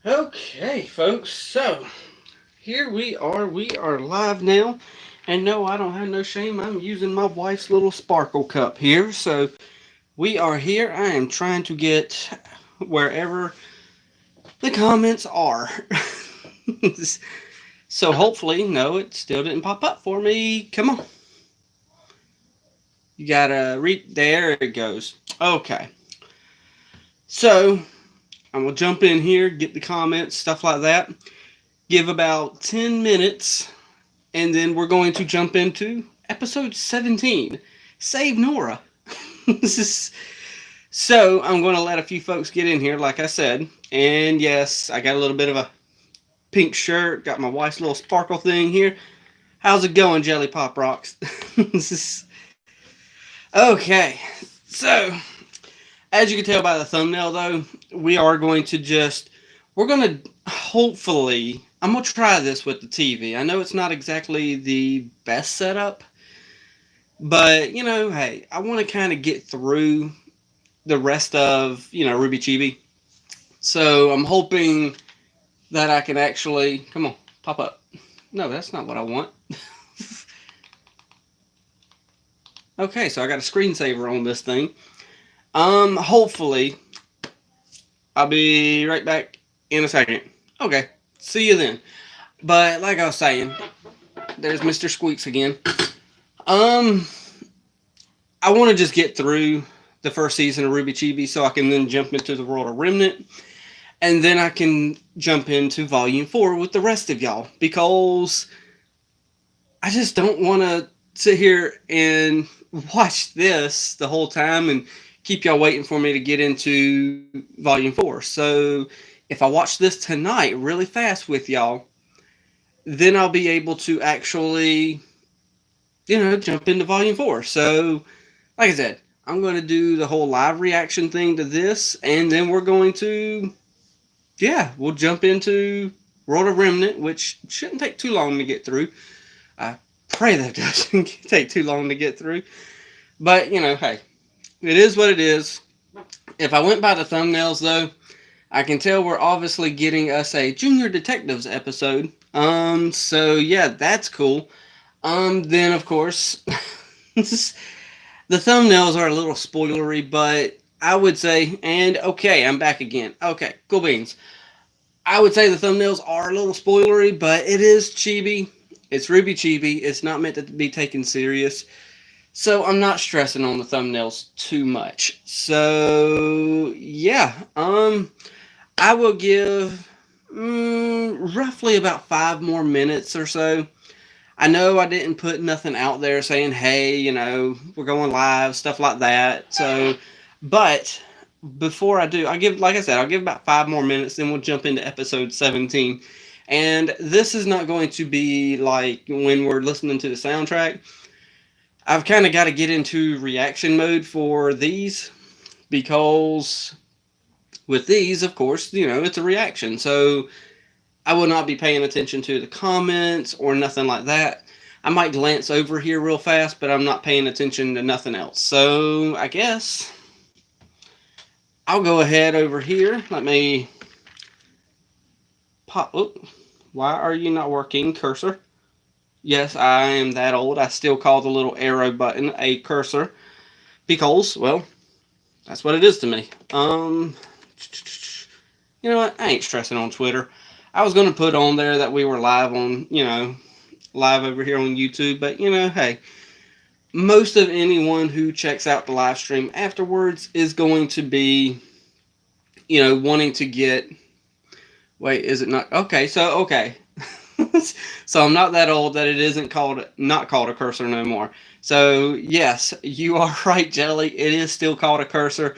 Okay, folks, so here we are. We are live now. And no, I don't have no shame. I'm using my wife's little sparkle cup here. So we are here. I am trying to get wherever the comments are. So hopefully, no, it still didn't pop up for me. Come on. You gotta read. There it goes. Okay. So I'm gonna jump in here, get the comments, stuff like that. Give about 10 minutes, and then we're going to jump into episode 17. Save Nora. So I'm going to let a few folks get in here, like I said. And yes, I got a little bit of a pink shirt. Got my wife's little sparkle thing here. How's it going, Jelly Pop Rocks? Okay, so as you can tell by the thumbnail, though, we are going to we're going to hopefully, I'm going to try this with the TV. I know it's not exactly the best setup, but, hey, I want to kind of get through the rest of, RWBY Chibi. So I'm hoping that I can actually, come on, pop up. No, that's not what I want. Okay, so I got a screensaver on this thing. Hopefully, I'll be right back in a second. Okay, see you then. But like I was saying, there's Mr. Squeaks again. I want to just get through the first season of RWBY Chibi so I can then jump into the world of Remnant. And then I can jump into Volume 4 with the rest of y'all. Because I just don't want to sit here and watch this the whole time and keep y'all waiting for me to get into Volume 4. So if I watch this tonight really fast with y'all, then I'll be able to actually, jump into Volume 4. So, like I said, I'm going to do the whole live reaction thing to this, and then we're going to, we'll jump into World of Remnant, which shouldn't take too long to get through. I pray that doesn't take too long to get through. But, hey, it is what it is. If I went by the thumbnails, though, I can tell we're obviously getting us a Junior Detectives episode. So, yeah, that's cool. Then, of course, the thumbnails are a little spoilery, but I would say, and okay, I'm back again. Okay, cool beans. I would say the thumbnails are a little spoilery, but it is chibi. It's RWBY Chibi. It's not meant to be taken serious. So I'm not stressing on the thumbnails too much. So, yeah. I will give roughly about 5 more minutes or so. I know I didn't put nothing out there saying, hey, we're going live, stuff like that. So, but before I do, I'll give about 5 more minutes, then we'll jump into episode 17. And this is not going to be like when we're listening to the soundtrack. I've kind of got to get into reaction mode for these because with these, of course, it's a reaction. So I will not be paying attention to the comments or nothing like that. I might glance over here real fast, but I'm not paying attention to nothing else. So I guess I'll go ahead over here. Let me pop. Oh, why are you not working, cursor? Yes, I am that old. I still call the little arrow button a cursor because, well, that's what it is to me. You know what? I ain't stressing on Twitter. I was going to put on there that we were live on, live over here on YouTube, but, hey, most of anyone who checks out the live stream afterwards is going to be, wanting to get, wait, is it not? Okay, so, okay. So I'm not that old that it isn't not called a cursor no more. So yes, you are right, Jelly. It is still called a cursor,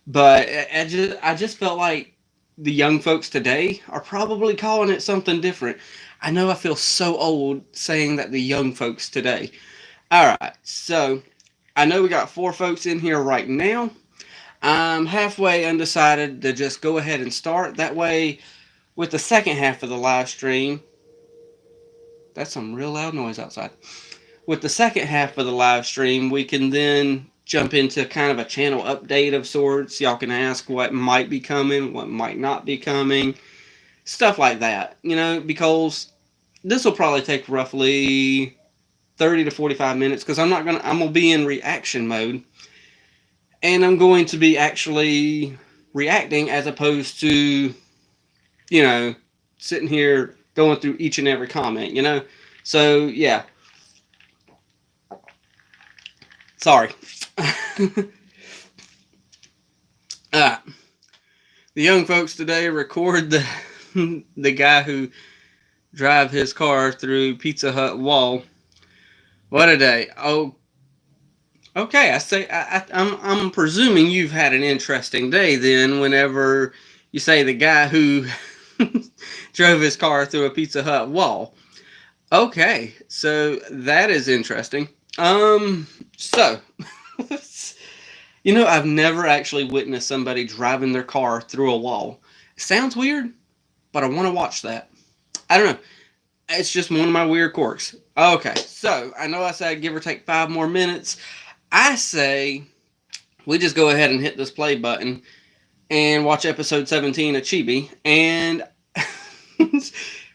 but I just felt like the young folks today are probably calling it something different. I know I feel so old saying that the young folks today. All right, so I know we got 4 folks in here right now. I'm halfway undecided to just go ahead and start. That way, with the second half of the live stream, that's some real loud noise outside. With the second half of the live stream, we can then jump into kind of a channel update of sorts. Y'all can ask what might be coming, what might not be coming. stuff like that, you know, because this will probably take roughly 30 to 45 minutes because I'm going to be in reaction mode, and I'm going to be actually reacting as opposed to, you know, sitting here going through each and every comment, you know. So yeah, sorry. uh, the young folks today record the guy who drive his car through Pizza Hut wall. What a day! Oh, okay. I'm presuming you've had an interesting day then. Whenever you say the guy who drove his car through a Pizza Hut wall. Okay, so that is interesting. So you know, I've never actually witnessed somebody driving their car through a wall. It sounds weird, but I want to watch that. I don't know. It's just one of my weird quirks. Okay, so I know I said give or take 5 more minutes. I say we just go ahead and hit this play button and watch episode 17 of Chibi. And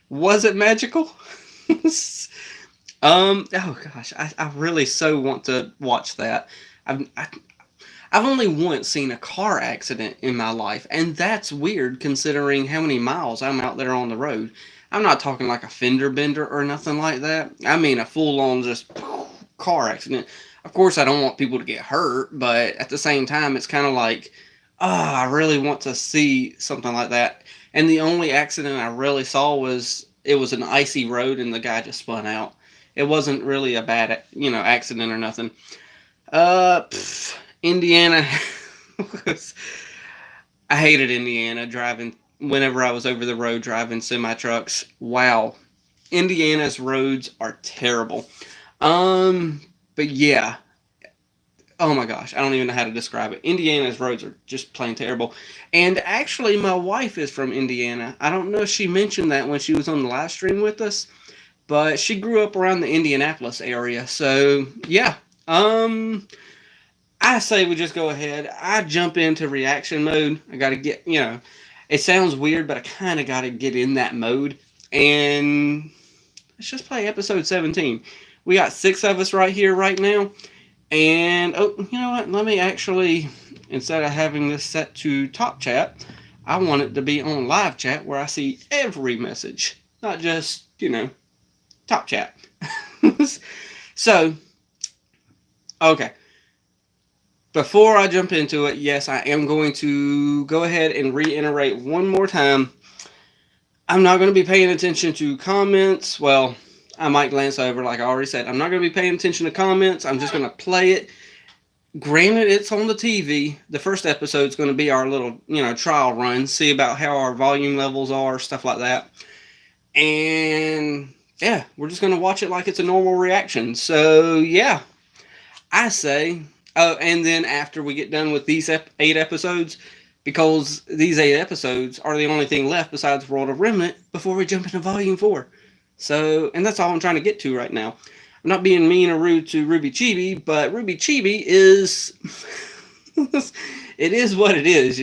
was it magical? Oh gosh, I really so want to watch that. I've only once seen a car accident in my life, and that's weird considering how many miles I'm out there on the road. I'm not talking like a fender bender or nothing like that. I mean a full-on just car accident. Of course, I don't want people to get hurt, but at the same time, it's kind of like, I really want to see something like that. And the only accident I really saw was it was an icy road, and the guy just spun out. It wasn't really a bad, accident or nothing. Indiana. I hated Indiana driving whenever I was over the road driving semi trucks. Wow, Indiana's roads are terrible. But yeah. Oh my gosh, I don't even know how to describe it. Indiana's roads are just plain terrible. And actually, my wife is from Indiana. I don't know if she mentioned that when she was on the live stream with us, but she grew up around the Indianapolis area. So yeah, I say we just go ahead. I jump into reaction mode. I got to get, it sounds weird, but I kind of got to get in that mode. And let's just play episode 17. We got 6 of us right here, right now. And, you know what? Let me actually, instead of having this set to top chat, I want it to be on live chat where I see every message. Not just, top chat. So, okay. Before I jump into it, yes, I am going to go ahead and reiterate one more time. I'm not going to be paying attention to comments. Well, I might glance over, like I already said. I'm not going to be paying attention to comments. I'm just going to play it. Granted, it's on the TV. The first episode is going to be our little, trial run. See about how our volume levels are, stuff like that. And, yeah, we're just going to watch it like it's a normal reaction. So, yeah, I say... Oh, and then after we get done with these 8 episodes, because these 8 episodes are the only thing left besides World of Remnant before we jump into Volume 4. So, and that's all I'm trying to get to right now. I'm not being mean or rude to RWBY Chibi, but RWBY Chibi is... it is what it is,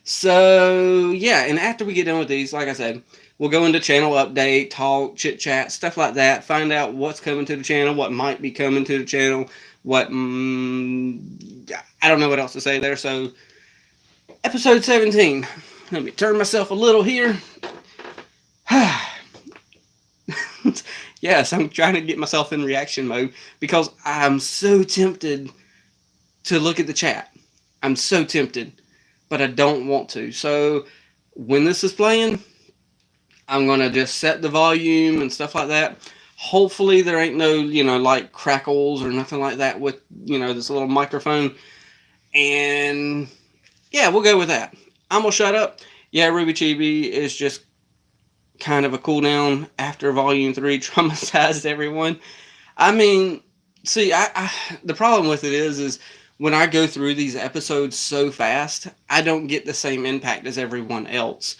So, yeah, and after we get done with these, like I said, we'll go into channel update, talk, chit-chat, stuff like that, find out what's coming to the channel, what might be coming to the channel, what, I don't know what else to say there, so, episode 17. Let me turn myself a little here. Yes, I'm trying to get myself in reaction mode, because I'm so tempted to look at the chat. I'm so tempted, but I don't want to. So, when this is playing, I'm going to just set the volume and stuff like that. Hopefully there ain't no, like crackles or nothing like that with, this little microphone. And, yeah, we'll go with that. I'm going to shut up. Yeah, RWBY Chibi is just kind of a cool down after Volume 3 traumatized everyone. I mean, see, the problem with it is when I go through these episodes so fast, I don't get the same impact as everyone else.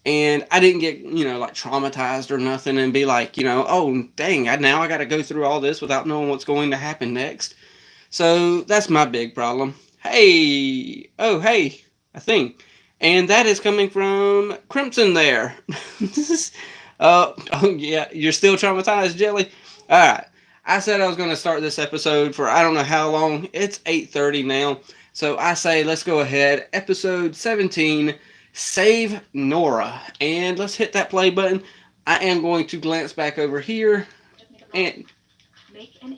And I didn't get, like traumatized or nothing and be like, oh, dang, now I got to go through all this without knowing what's going to happen next. So that's my big problem. Hey, I think And that is coming from Crimson there. Oh, yeah, you're still traumatized, Jelly? Alright. I said I was going to start this episode for I don't know how long. It's 8:30 now. So I say let's go ahead. Episode 17, Save Nora. And let's hit that play button. I am going to glance back over here. And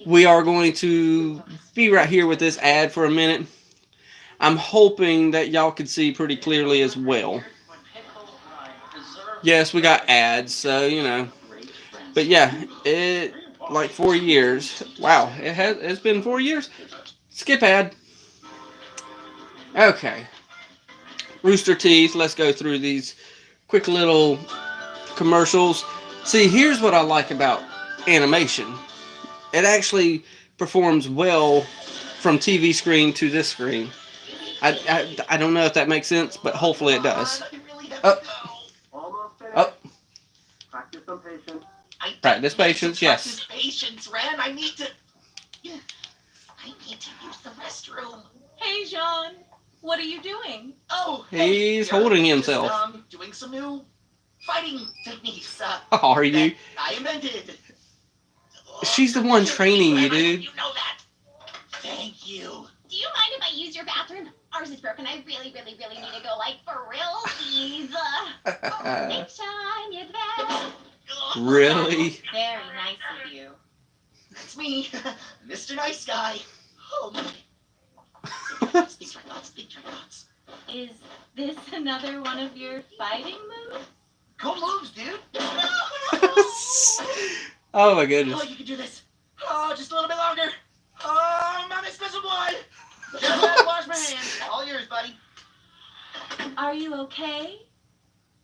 we are going to be right here with this ad for a minute. I'm hoping that y'all can see pretty clearly as well. Yes, we got ads, so you know. But yeah, it like 4 years. Wow, it's been 4 years. Skip ad. Okay. Rooster Teeth, let's go through these quick little commercials. See, here's what I like about animation. It actually performs well from TV screen to this screen. I don't know if that makes sense, but hopefully it does. Up. Up. Practice some patience. Practice patience, yes. Practice patience, Ren. I need to use the restroom. Hey, Jean. What are you doing? Oh, He's holding himself. Just, doing some new fighting techniques. Are you? I invented. She's the one training you, dude. You know that. Thank you. Do you mind if I use your bathroom? Ours is broken. I really need to go, like, for real, please. Next time you're there. Really? Very nice of you. That's me, Mr. Nice Guy. Oh my. Big tripods. Is this another one of your fighting moves? Cool moves, dude. Oh my goodness. Oh, you can do this. Oh, just a little bit longer. Oh, my special boy. Just had to wash my hands. All yours, buddy. Are you okay?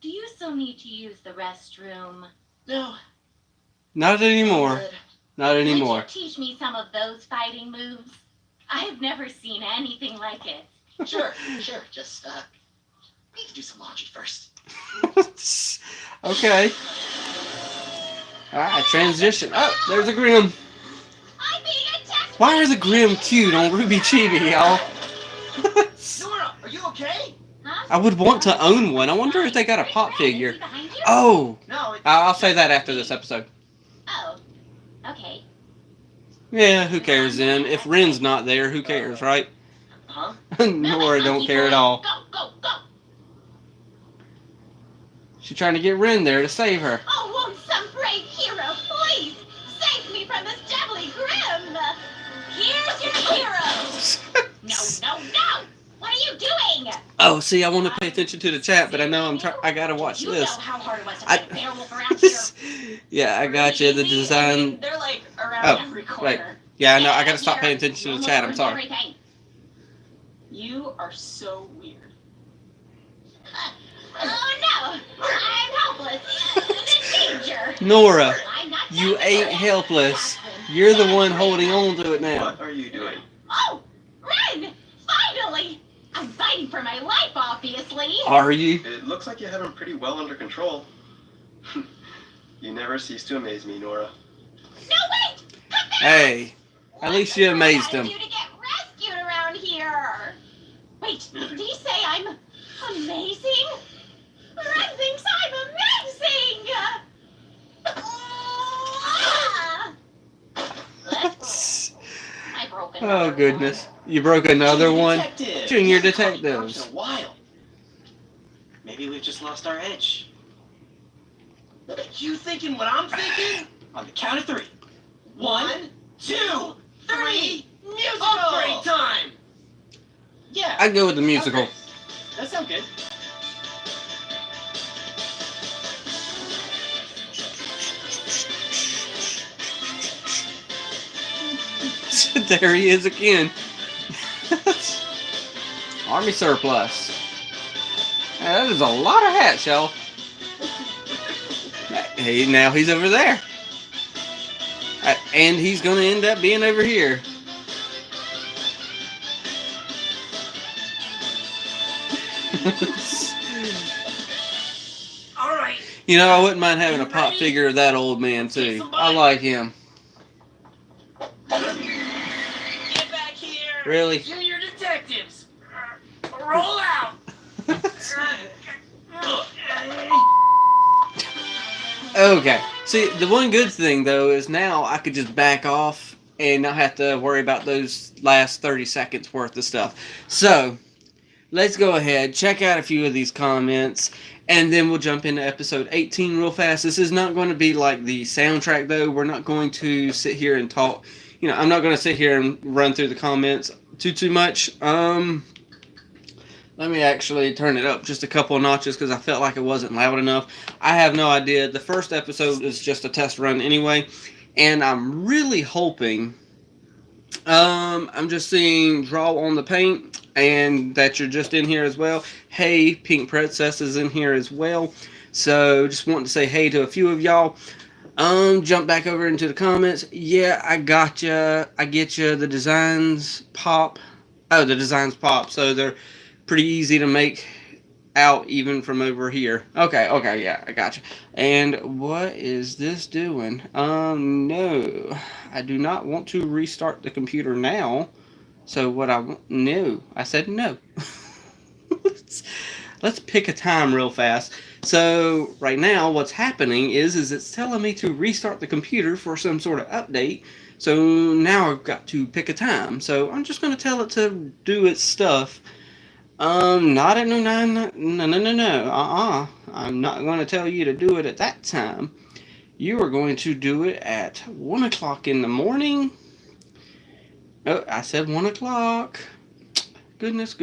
Do you still need to use the restroom? No. Not anymore. Good. Not Would anymore. you teach me some of those fighting moves? I've never seen anything like it. Sure. Just, need to do some laundry first. Okay. Alright, transition. Oh, there's a Grim. I'm being attacked. Why are the Grim cute on RWBY Chibi, y'all? Nora, are you okay? Huh? I would want to own one. I wonder if they got a pop figure. Behind you? Oh! No, I'll say that after this episode. Oh, okay. Yeah, who cares then? If Ren's not there, who cares, right? Huh? Nora don't care at all. Go. She's trying to get Ren there to save her. Oh, won't some brave hero please save me from this deadly Grim? Here's your hero. No. What are you doing? Oh, see, I want to pay attention to the chat, but I know I gotta watch You this. know how hard it was to I- find a werewolf around here. Yeah, I got you. The Easy. design. They're like around Oh, every corner. right. Yeah, I know. I gotta stop paying attention to the chat. I'm sorry. Everything. You are so weird. Oh no! I'm helpless! In danger! Nora, I'm not you dead. ain't helpless. You're the one holding on to it now. What are you doing? Oh! Ren! Finally! I'm fighting for my life, obviously! Are you? It looks like you have him pretty well under control. You never cease to amaze me, Nora. No, wait! Come back! Hey, at least you amazed What him. do I do to get rescued around here? Wait, did he say I'm amazing? Ren thinks I'm amazing! Ah! Let's go. I broke another Oh, one. goodness. You broke another one? Detective. Junior Once detectives. in a while. Maybe we've just lost our edge. You thinking what I'm thinking? On the count of 3. 1, 2, 3. Musical! Upgrade time! Yeah. I'd go with the musical. Okay. That sounds good. There he is again. Army surplus. That is a lot of hats, y'all. Hey, now he's over there. And he's going to end up being over here. Alright. You know, I wouldn't mind having a pop figure of that old man, too. I like him. Get back here! Really? Junior detectives! Roll out! Okay. See, the one good thing though is now I could just back off and not have to worry about those last 30 seconds worth of stuff. So, let's go ahead, check out a few of these comments, and then we'll jump into episode 18 real fast. This is not going to be like the soundtrack though. We're not going to sit here and talk. You know, I'm not going to sit here and run through the comments too much. Let me actually turn it up just a couple of notches because I felt like it wasn't loud enough. I have no idea. The first episode is just a test run anyway, and I'm really hoping. I'm just seeing Draw on the Paint, and that you're just in here as well. Hey, Pink Princess is in here as well. So just wanting to say hey to a few of y'all. Jump back over into the comments. Yeah, I gotcha. I get you. The designs pop. Oh, the designs pop. So they're pretty easy to make out even from over here. Okay, yeah, I gotcha. And what is this doing? No. I do not want to restart the computer now. So what I want, no. I said no. Let's pick a time real fast. So right now what's happening is it's telling me to restart the computer for some sort of update. So now I've got to pick a time. So I'm just going to tell it to do its stuff. Not at no. I'm not going to tell you to do it at that time. You are going to do it at 1 o'clock in the morning. Oh, I said 1 o'clock. Goodness.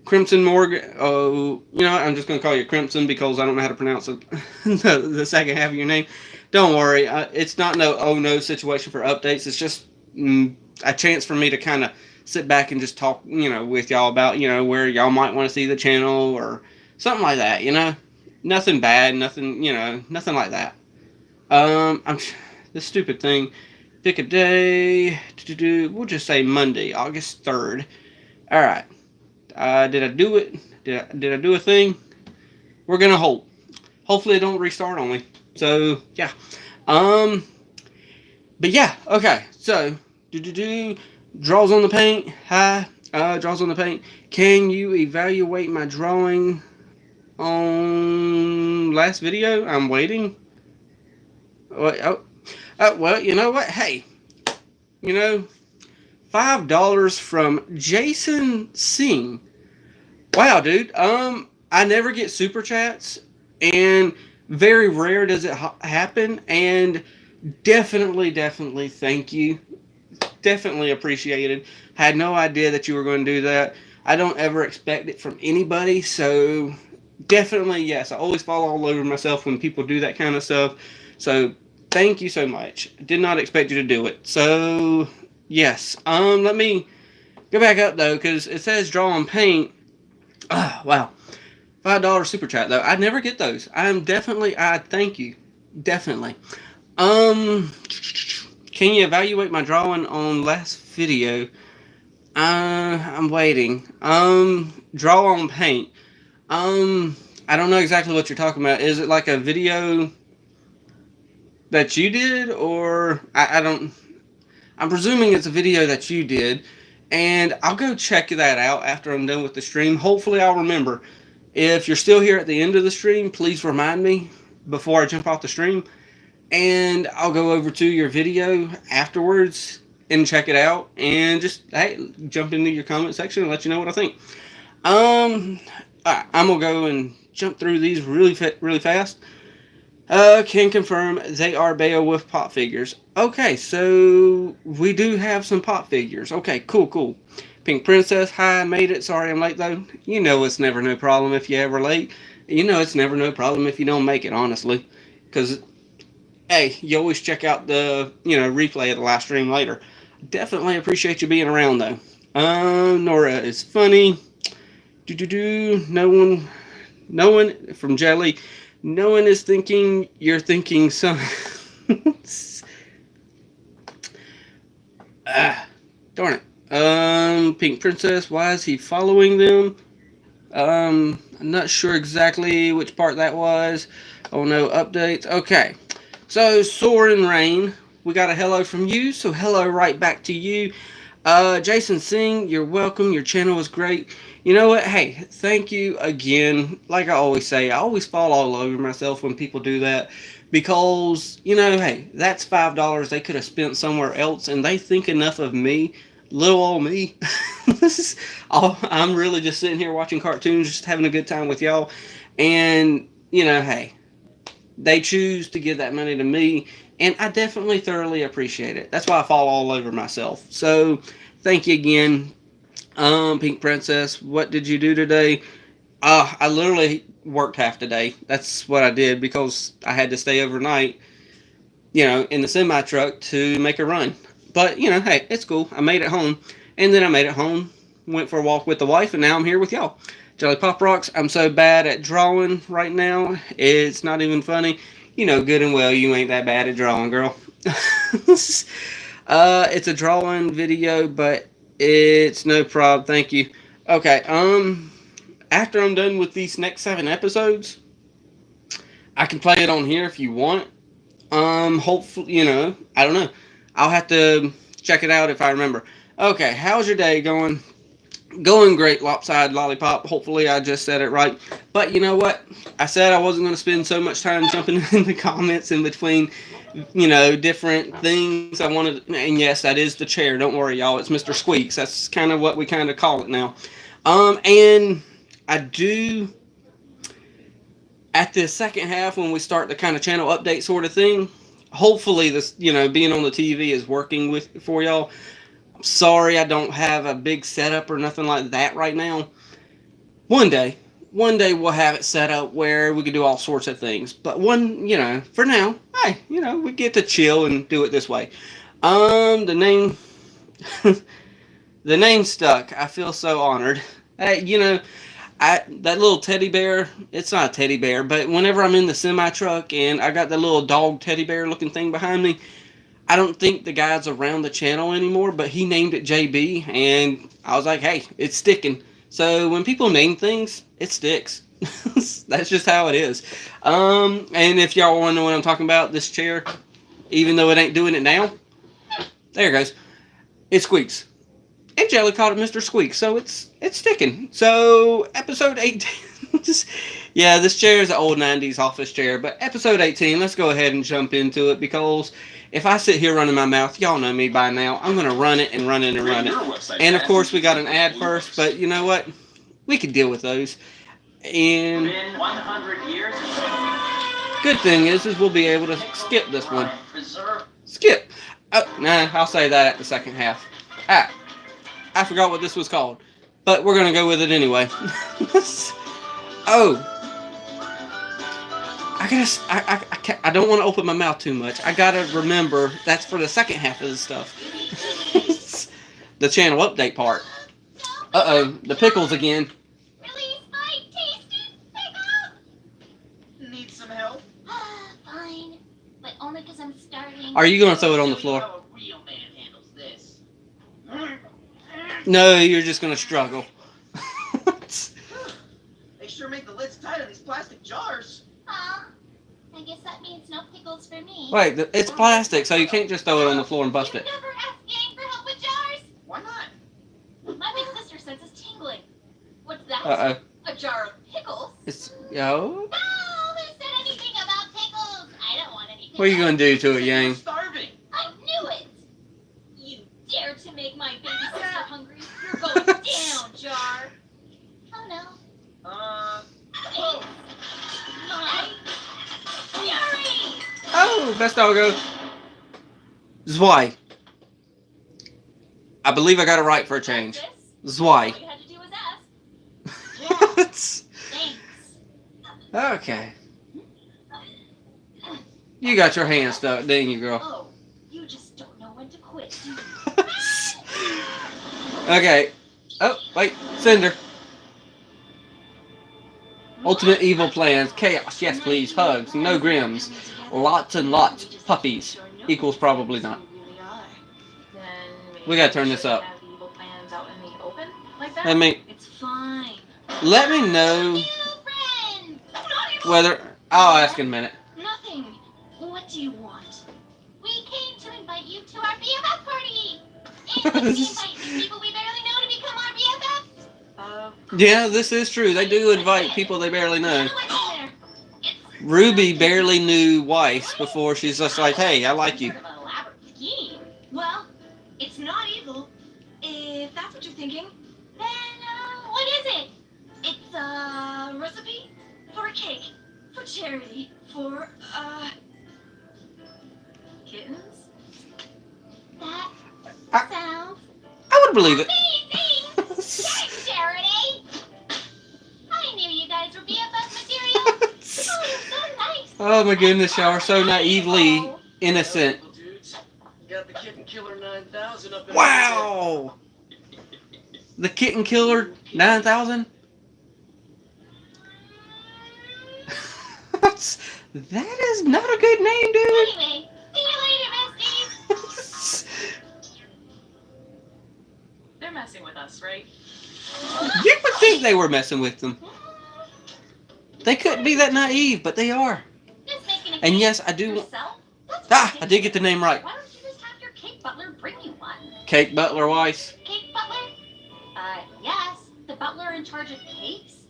Crimson Morgan. Oh, you know what? I'm just going to call you Crimson because I don't know how to pronounce it. the second half of your name. Don't worry. It's not no situation for updates. It's just a chance for me to kind of sit back and just talk, with y'all about, where y'all might want to see the channel or something like that, Nothing bad, nothing, nothing like that. This stupid thing. Pick a day. We'll just say Monday, August 3rd. All right. Did I do it? Did I do a thing? We're gonna hold. Hopefully it don't restart on me. So yeah. But yeah. Okay. So draws on the paint. Hi. Draws on the paint. Can you evaluate my drawing on last video? I'm waiting. Well, you know what? Hey, $5 from Jason Singh. Wow, dude. I never get super chats, and very rare does it happen. And definitely thank you. Definitely appreciated. Had no idea that you were going to do that. I don't ever expect it from anybody, so definitely yes. I always fall all over myself when people do that kind of stuff. So thank you so much. Did not expect you to do it. So yes. Let me go back up though, because it says draw on paint. Oh, wow. $5 super chat though. I never get those. I thank you. Definitely. Can you evaluate my drawing on last video? I'm waiting. Draw on paint. I don't know exactly what you're talking about. Is it like a video that you did, or I'm presuming it's a video that you did, and I'll go check that out after I'm done with the stream. Hopefully I'll remember. If you're still here at the end of the stream, please remind me before I jump off the stream, and I'll go over to your video afterwards and check it out, and just jump into your comment section and let you know what I think. Alright, I'm gonna go and jump through these really fast. Can confirm they are Beowulf pop figures. Okay, so we do have some pop figures. Okay, cool. Pink Princess, hi, made it. Sorry I'm late though. It's never no problem if you're ever late. It's never no problem if you don't make it, honestly. Because, hey, you always check out the, replay of the live stream later. Definitely appreciate you being around though. Nora is funny. No one from Jelly. No one is thinking you're thinking some. Darn it. Pink Princess, why is he following them? I'm not sure exactly which part that was. Oh no, updates. Okay. So Soarin' Rain, we got a hello from you, so hello right back to you. Jason Singh, you're welcome. Your channel was great. You know what? Hey, thank you again. Like I always say, I always fall all over myself when people do that because, you know, hey, that's $5 they could have spent somewhere else and they think enough of me, little old me. This is I'm really just sitting here watching cartoons, just having a good time with y'all. And, you know, hey, they choose to give that money to me, and I definitely thoroughly appreciate it. That's why I fall all over myself. So, thank you again, Pink Princess. What did you do today? I literally worked half the day. That's what I did because I had to stay overnight, you know, in the semi truck to make a run. But you know, hey, it's cool. I made it home, and then I made it home, went for a walk with the wife, and now I'm here with y'all. Jelly Pop Rocks. I'm so bad at drawing right now. It's not even funny. You know good and well you ain't that bad at drawing, girl. It's a drawing video, but it's no problem. Thank you. Okay. After I'm done with these next 7 episodes, I can play it on here if you want. Hopefully, you know, I don't know. I'll have to check it out if I remember. Okay, how's your day going? Going great, Lopside Lollipop. Hopefully I just said it right. But you know what? I said I wasn't going to spend so much time jumping in the comments in between, you know, different things. I wanted, and yes, that is the chair. Don't worry, y'all. It's Mr. Squeaks. That's kind of what we kind of call it now. And I do, at the second half when we start the kind of channel update sort of thing, hopefully this, you know, being on the TV is working for y'all. I'm sorry I don't have a big setup or nothing like that right now. One day we'll have it set up where we can do all sorts of things. But you know, for now, hey, you know, we get to chill and do it this way. The name, the name stuck. I feel so honored. Hey, you know, that little teddy bear, it's not a teddy bear, but whenever I'm in the semi truck and I got that little dog teddy bear looking thing behind me, I don't think the guy's around the channel anymore, but he named it JB, and I was like, hey, it's sticking. So when people name things, it sticks. That's just how it is. And if y'all want to know what I'm talking about, this chair, even though it ain't doing it now, there it goes. It squeaks. And Jelly called it Mr. Squeak, so it's sticking. So episode 18. Yeah, this chair is an old 90s office chair, but episode 18, let's go ahead and jump into it because if I sit here running my mouth, y'all know me by now, I'm going to run it and run it and run it. And of course, we got an ad first, but you know what? We can deal with those. And 100 years. good thing is we'll be able to skip this one. Skip. Oh, nah, I'll say that at the second half. I forgot what this was called, but we're going to go with it anyway. Oh. I don't want to open my mouth too much. I gotta remember that's for the second half of the stuff. The channel update part. Uh-oh, the pickles again. Release my tasty pickle! Need some help? Fine, but only because I'm starving. Are you gonna throw it on the floor? How a real man handles this. No, you're just gonna struggle. They sure make the lids tight on these plastic jars. I guess that means no pickles for me. Wait, it's plastic, so you can't just throw it on the floor and bust You it. never asked Gang for help with jars? Why not? My big sister says it's tingling. What's that? Uh-oh. A jar of pickles? It's, yo. No! Who said anything about pickles? I don't want any pickles. What are you gonna do to it, You're Yang? starving. I knew it! You dare to make my baby sister hungry? You're going down, Jar! Oh no. Oh. My fury! Oh, best doggo. Zwei. I believe I got it right for a change. Zwei. All you had to do was ask. Thanks. Okay. You got your hand stuck, didn't you, girl? Oh, you just don't know when to quit. Okay. Oh, wait. Cinder. Ultimate evil plans. Chaos. Yes, please. Hugs. No grims. Lots and lots. Puppies. Equals probably not. We gotta turn this up. Let me It's fine. let me know New friends! whether I'll ask in a minute. Nothing. What do you want? We came to invite you to our BFF party! invite people we barely know to become our BFFs? Yeah, this is true. They do invite people they barely know. Ruby barely knew Weiss before she's just like, hey, I like you. Sort of an elaborate scheme. Well, it's not evil, if that's what you're thinking. Then, what is it? It's a recipe for a cake, for charity, for, kittens? That sounds I would believe it. amazing! Thanks, Charity! I knew you guys were BFF material. Oh, so nice. Oh my goodness, y'all are so naively innocent. Dudes, got the Kitten Killer 9000 up in Wow! The Kitten Killer 9000? That is not a good name, dude. Anyway, see you later, besties. They're messing with us, right? You would think they were messing with them. They couldn't be that naive, but they are. Just making a And cake yes, I do. yourself? That's Ah, what I did get the name right. Why don't you just have your cake butler bring you one? Cake Butler Weiss. Cake butler? Yes. The butler in charge of cakes?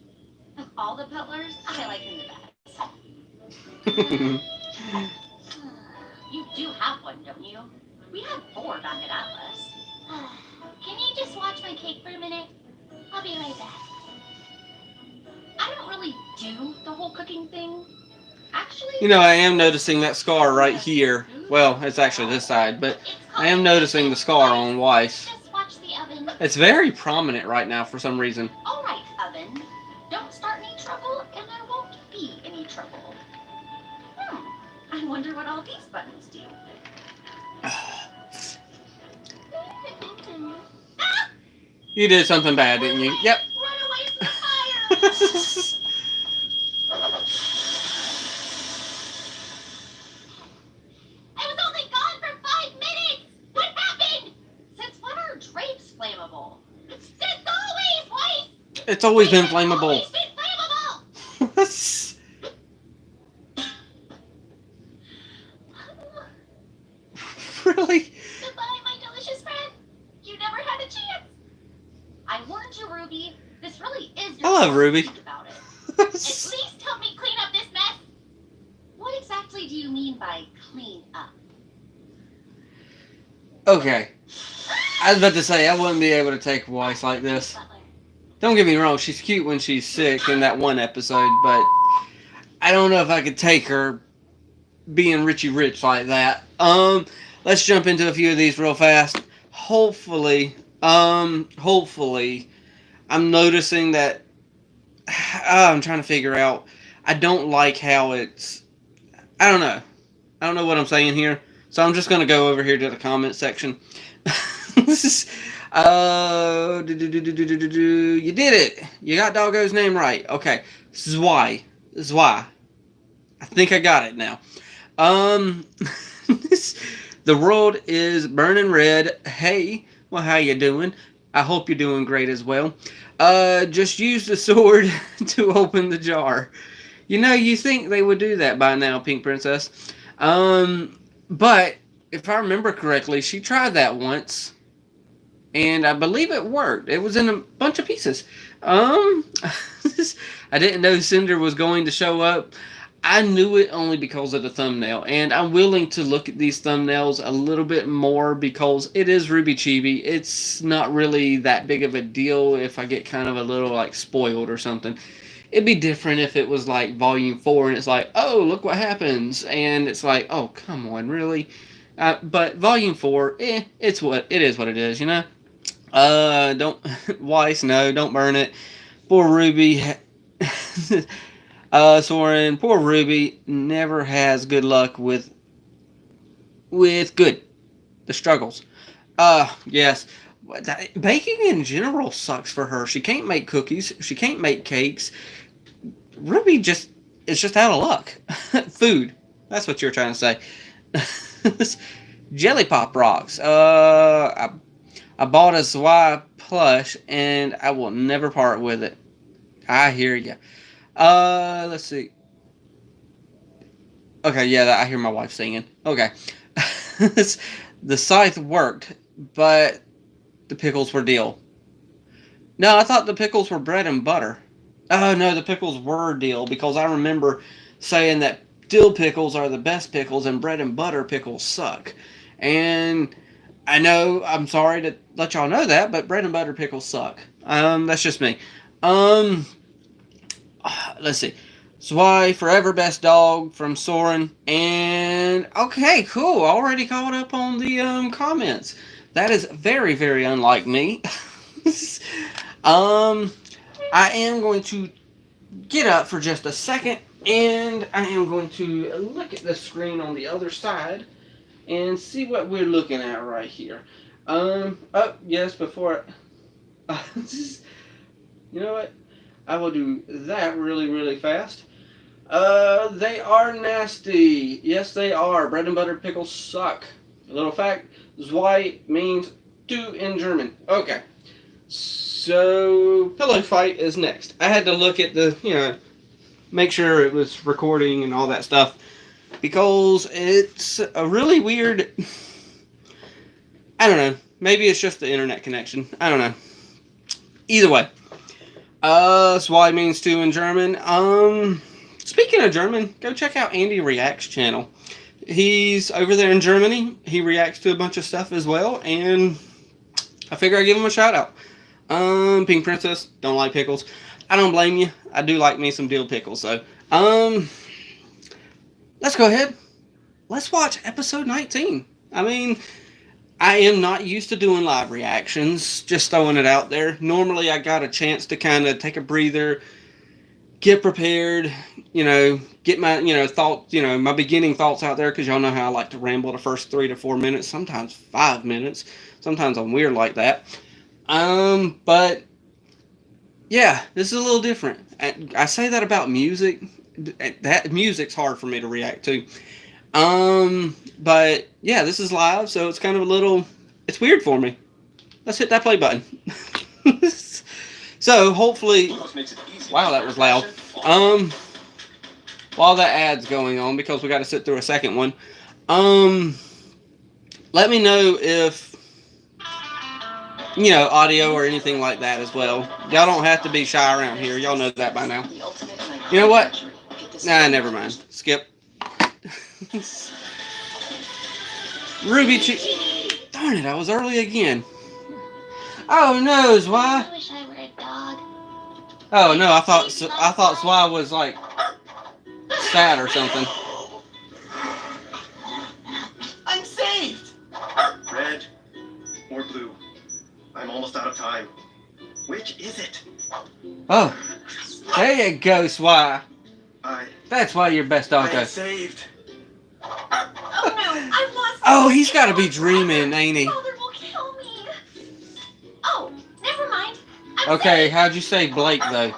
Of all the butlers, I like him the best. You do have one, don't you? We had 4 back at Atlas. Can you just watch my cake for a minute? I'll be right back. I don't really do the whole cooking thing. Actually, You know, I am noticing that scar right here. Well, it's actually this side, but I am noticing the scar on Weiss. just watch the oven. It's very prominent right now for some reason. All right, oven. Don't start any trouble, and there won't be any trouble. I wonder what all these buttons do. You did something bad, didn't you? Yep. Run away from the fire! I was only gone for 5 minutes! What happened? Since when are drapes flammable? Since always, Weiss! It's always been It's flammable. always been flammable! Really? Goodbye, my delicious friend. You never had a chance. I warned you, Ruby. This really is your I love fault. Ruby. Think about it. At least help me clean up this mess. What exactly do you mean by clean up? Okay. I was about to say, I wouldn't be able to take Weiss like this. Butler. Don't get me wrong, she's cute when she's sick in that one episode, but I don't know if I could take her being Richie Rich like that. Let's jump into a few of these real fast. Hopefully, I'm noticing that I'm trying to figure out. I don't like how it's. I don't know what I'm saying here. So I'm just gonna go over here to the comment section. This is. You did it. You got Doggo's name right. Okay, Zwei. I think I got it now. The world is burning red. Hey, well, how you doing? I hope you're doing great as well. Just use the sword to open the jar. You know, you think they would do that by now, Pink Princess. But if I remember correctly, she tried that once, and I believe it worked. It was in a bunch of pieces. I didn't know Cinder was going to show up. I knew it only because of the thumbnail, and I'm willing to look at these thumbnails a little bit more because it is RWBY Chibi. It's not really that big of a deal if I get kind of a little like spoiled or something. It'd be different if it was like volume 4 and it's like, oh, look what happens, and it's like, oh, come on, really? But volume 4, it is what it is, you know. Don't Weiss, no, don't burn it. Poor Ruby. Soren, poor Ruby never has good luck with the struggles. Yes. Baking in general sucks for her. She can't make cookies. She can't make cakes. Ruby is just out of luck. Food. That's what you're trying to say. Jelly Pop rocks. I bought a Zwei plush and I will never part with it. I hear ya. Let's see. Okay, yeah, I hear my wife singing. Okay. The scythe worked, but the pickles were dill. No, I thought the pickles were bread and butter. Oh, no, the pickles were dill because I remember saying that dill pickles are the best pickles and bread and butter pickles suck. And I know, I'm sorry to let y'all know that, but bread and butter pickles suck. That's just me. Let's see. Zwei, Forever Best Dog from Soren. And, okay, cool. Already caught up on the comments. That is very, very unlike me. I am going to get up for just a second, and I am going to look at the screen on the other side and see what we're looking at right here. Oh, yes, before you know what? I will do that really, really fast. They are nasty. Yes, they are. Bread and butter pickles suck. A little fact, Zwei means two in German. Okay. So, pillow fight is next. I had to look at the, make sure it was recording and all that stuff. Because it's a really weird, I don't know. Maybe it's just the internet connection. I don't know. Either way. Zwei means two in German. Speaking of German, go check out Andy React's channel. He's over there in Germany. He reacts to a bunch of stuff as well. And I figure I'd give him a shout out. Pink Princess, don't like pickles. I don't blame you. I do like me some dill pickles, so. Let's go ahead. Let's watch episode 19. I mean, I am not used to doing live reactions. Just throwing it out there. Normally, I got a chance to kind of take a breather, get prepared, get my, thoughts, my beginning thoughts out there, because y'all know how I like to ramble the first 3 to 4 minutes, sometimes 5 minutes. Sometimes I'm weird like that. But yeah, this is a little different. I say that about music. That music's hard for me to react to. But yeah, this is live, so it's kind of it's weird for me. Let's hit that play button. So hopefully, wow, that was loud. While that ad's going on, because we got to sit through a second one. Let me know if audio or anything like that as well. Y'all don't have to be shy around here. Y'all know that by now. You know what? Nah, never mind. Skip. RWBY Chibi. Darn it, I was early again. Oh no, Zwei. I wish I were a dog. Oh no, I thought Zwei was like sad or something. I'm saved! Red or blue? I'm almost out of time. Which is it? Oh, there you go, Zwei. That's why you're best dog. I'm saved. Oh no, I've lost. Oh, he's got to be dreaming, ain't he? Father will kill me. Oh, never mind. Okay, how'd you say Blake though?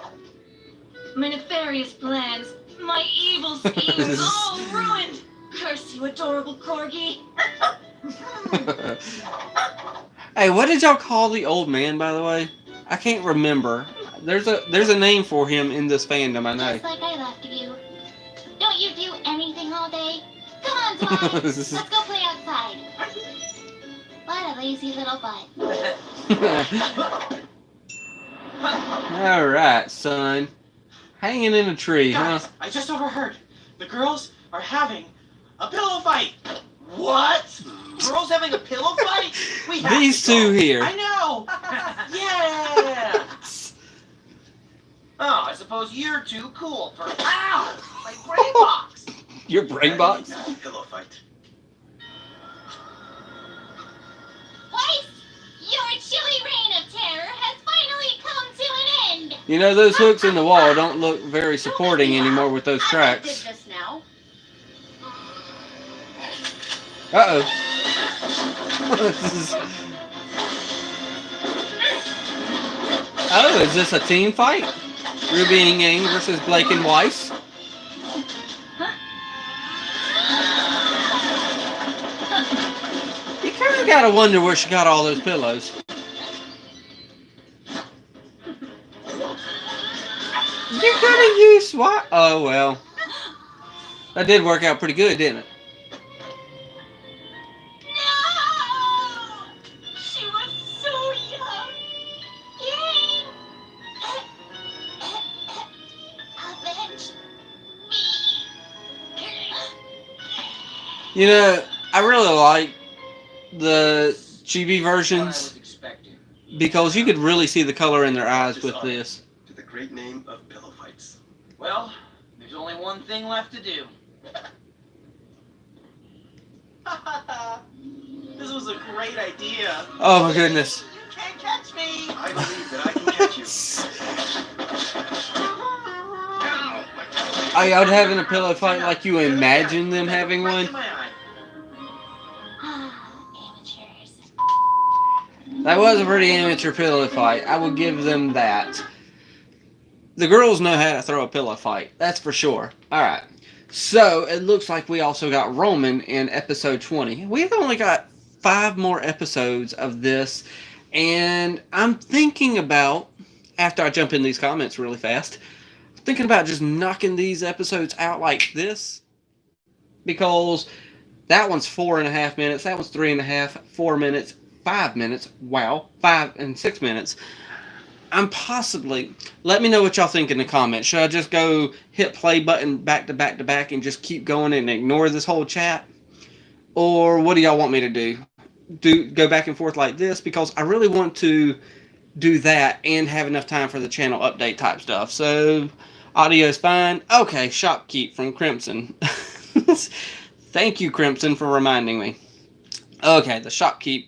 My nefarious plans, my evil schemes, all ruined. Curse you, adorable corgi. Hey, what did y'all call the old man, by the way? I can't remember. There's a name for him in this fandom, I know. Just like I left you. Don't you do anything all day? Come on, Zwei. Let's go play outside. What a lazy little butt. Alright, son. Hanging in a tree, Guys, huh? I just overheard. The girls are having a pillow fight. What? Girls having a pillow fight? We have These to go. two here. I know. Yeah. Oh, I suppose you're too cool for my brain box. Your brain box? Pillow fight. Weiss, your chilly reign of terror has finally come to an end. You know, those hooks in the wall don't look very supporting anymore with those tracks. Did this now? Uh-oh. Oh, is this a team fight? RWBY and Yang versus Blake and Weiss? You kind of gotta wonder where she got all those pillows. You're gonna use what? Oh, well. That did work out pretty good, didn't it? No! She was so You know, I really like the chibi What I versions was expecting. because you could really see the color in their eyes with this. To the great name of pillow fights. Well, there's only one thing left to do. This was a great idea. Oh my goodness. You can't catch me. I believe that I can catch you. Are y'all having a pillow fight like you imagine them having Right one? in my eye. Amateurs. That was a pretty amateur pillow fight. I will give them that. The girls know how to throw a pillow fight. That's for sure. Alright. So, it looks like we also got Roman in episode 20. We've only got 5 more episodes of this. And I'm thinking about, after I jump in these comments really fast, thinking about just knocking these episodes out like this. Because that one's 4.5 minutes. That one's 3.5, 4 minutes, 5 minutes. Wow. 5 and 6 minutes. I'm possibly, let me know what y'all think in the comments. Should I just go hit play button back to back to back and just keep going and ignore this whole chat? Or what do y'all want me to do? Go back and forth like this? Because I really want to do that and have enough time for the channel update type stuff. So, audio is fine. Okay, Shopkeep from Crimson. Thank you, Crimson, for reminding me. Okay, the Shopkeep.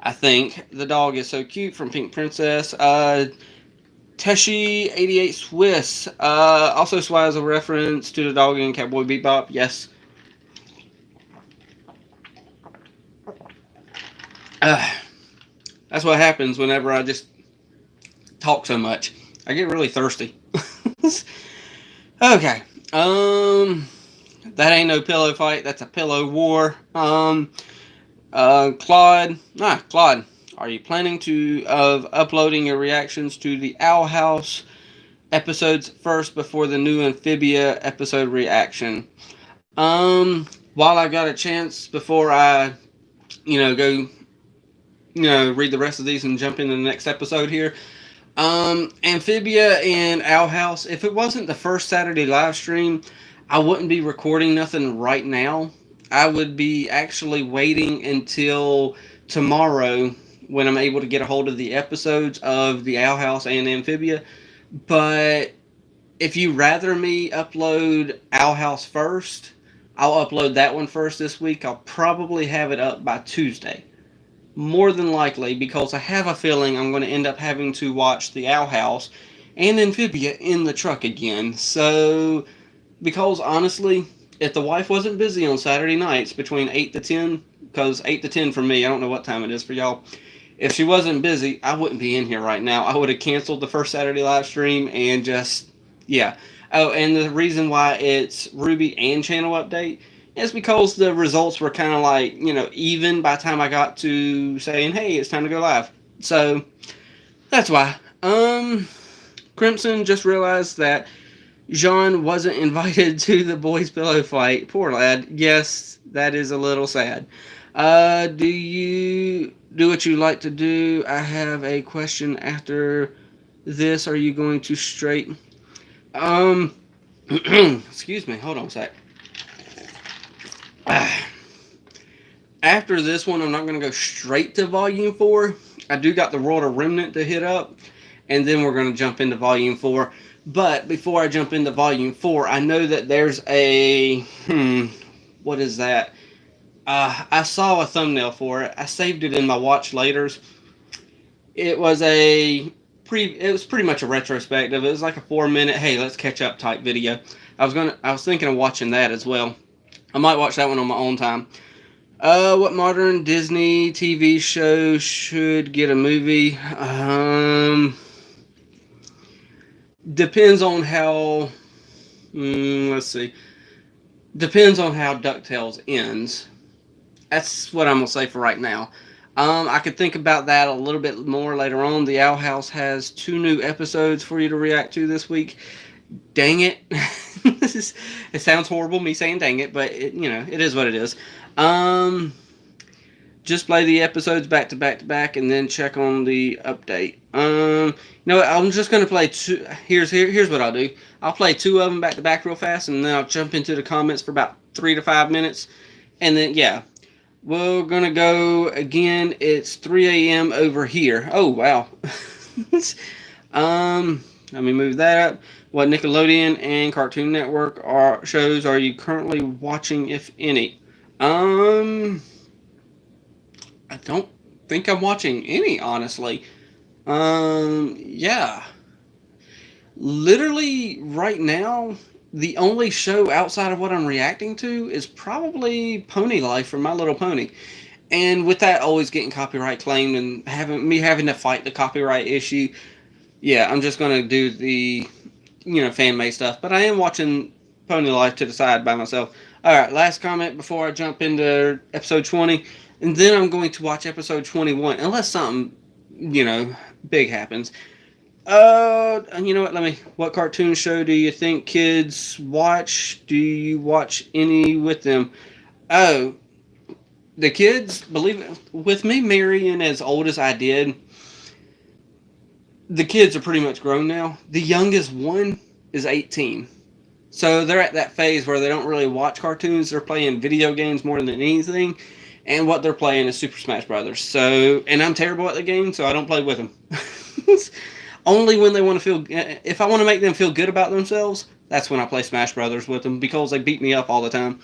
I think the dog is so cute from Pink Princess. Teshi88 Swiss. Also as a reference to the dog in Cowboy Bebop. Yes. That's what happens whenever I just talk so much. I get really thirsty. Okay. That ain't no pillow fight. That's a pillow war. Claude, are you planning of uploading your reactions to the Owl House episodes first before the new Amphibia episode reaction? While I got a chance before I, go, read the rest of these and jump into the next episode here. Amphibia and Owl House, if it wasn't the first Saturday live stream, I wouldn't be recording nothing right now. I would be actually waiting until tomorrow when I'm able to get a hold of the episodes of the Owl House and Amphibia. But if you rather me upload Owl House first, I'll upload that one first this week. I'll probably have it up by Tuesday. More than likely, because I have a feeling I'm going to end up having to watch the Owl House and Amphibia in the truck again. So, because honestly, if the wife wasn't busy on Saturday nights between 8 to 10, because 8 to 10 for me, I don't know what time it is for y'all. If she wasn't busy, I wouldn't be in here right now. I would have canceled the first Saturday live stream and just, yeah. Oh, and the reason why it's RWBY and channel update is because the results were kind of like, even by the time I got to saying, hey, it's time to go live. So, that's why. Crimson just realized that Jean wasn't invited to the boys' pillow fight. Poor lad. Yes, that is a little sad. Do you do what you like to do? I have a question after this. Are you going to straight... excuse me. Hold on a sec. After this one, I'm not going to go straight to Volume 4. I do got the World of Remnant to hit up. And then we're going to jump into Volume 4. But before I jump into Volume 4, I know that there's a... what is that? I saw a thumbnail for it. I saved it in my watch laters. It was it was pretty much a retrospective. It was like a 4-minute, hey, let's catch up type video. I was thinking of watching that as well. I might watch that one on my own time. What modern Disney TV show should get a movie? Depends on how, let's see. Depends on how DuckTales ends. That's what I'm going to say for right now. I could think about that a little bit more later on. The Owl House has 2 new episodes for you to react to this week. Dang it. It sounds horrible, me saying dang it, but it is what it is. Just play the episodes back to back to back and then check on the update. I'm just going to play 2. Here's what I'll do. I'll play 2 of them back to back real fast, and then I'll jump into the comments for about 3 to 5 minutes. And then, yeah, we're going to go again. It's 3 a.m. over here. Oh, wow. Let me move that up. What Nickelodeon and Cartoon Network shows are you currently watching, if any? I don't think I'm watching any, honestly. Yeah. Literally, right now, the only show outside of what I'm reacting to is probably Pony Life from My Little Pony. And with that always getting copyright claimed and having to fight the copyright issue, yeah, I'm just gonna do the fan made stuff. But I am watching Pony Life to the side by myself. All right, last comment before I jump into episode 20, and then I'm going to watch episode 21 unless something big happens. You know what? What cartoon show do you think kids watch? Do you watch any with them? Oh, the kids, believe it, with me marrying as old as I did, the kids are pretty much grown now. The youngest one is 18. So they're at that phase where they don't really watch cartoons. They're playing video games more than anything. And what they're playing is Super Smash Brothers. So, and I'm terrible at the game, so I don't play with them. Only when they want to feel, if I want to make them feel good about themselves, that's when I play Smash Brothers with them, because they beat me up all the time.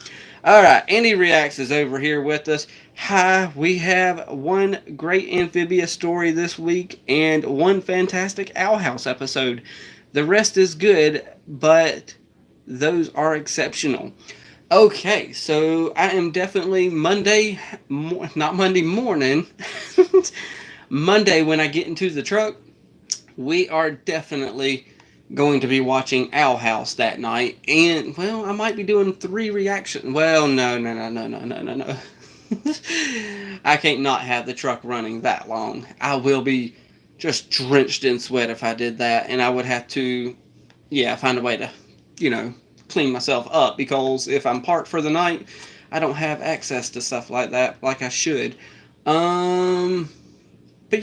Alright, Andy Reacts is over here with us. Hi, we have one great Amphibia story this week, and one fantastic Owl House episode. The rest is good, but those are exceptional. Okay, so I am definitely not Monday morning, Monday when I get into the truck, we are definitely going to be watching Owl House that night. And, well, I might be doing 3 reactions. Well, no. I can't not have the truck running that long. I will be just drenched in sweat if I did that. And I would have to, find a way to, clean myself up. Because if I'm parked for the night, I don't have access to stuff like that like I should. But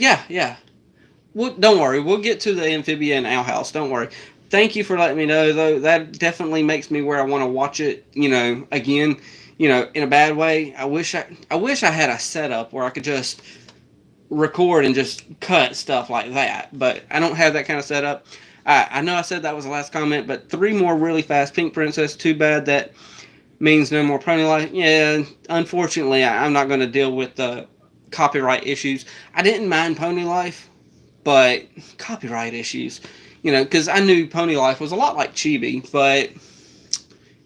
yeah. Well, don't worry, we'll get to the Amphibia and Owl House, don't worry. Thank you for letting me know, though. That definitely makes me where I want to watch it, again, in a bad way. I wish I had a setup where I could just record and just cut stuff like that, but I don't have that kind of setup. I know I said that was the last comment, but 3 more really fast. Pink Princess, too bad that means no more Pony Life. Yeah, unfortunately, I'm not going to deal with the copyright issues. I didn't mind Pony Life, but copyright issues, because I knew Pony Life was a lot like Chibi, but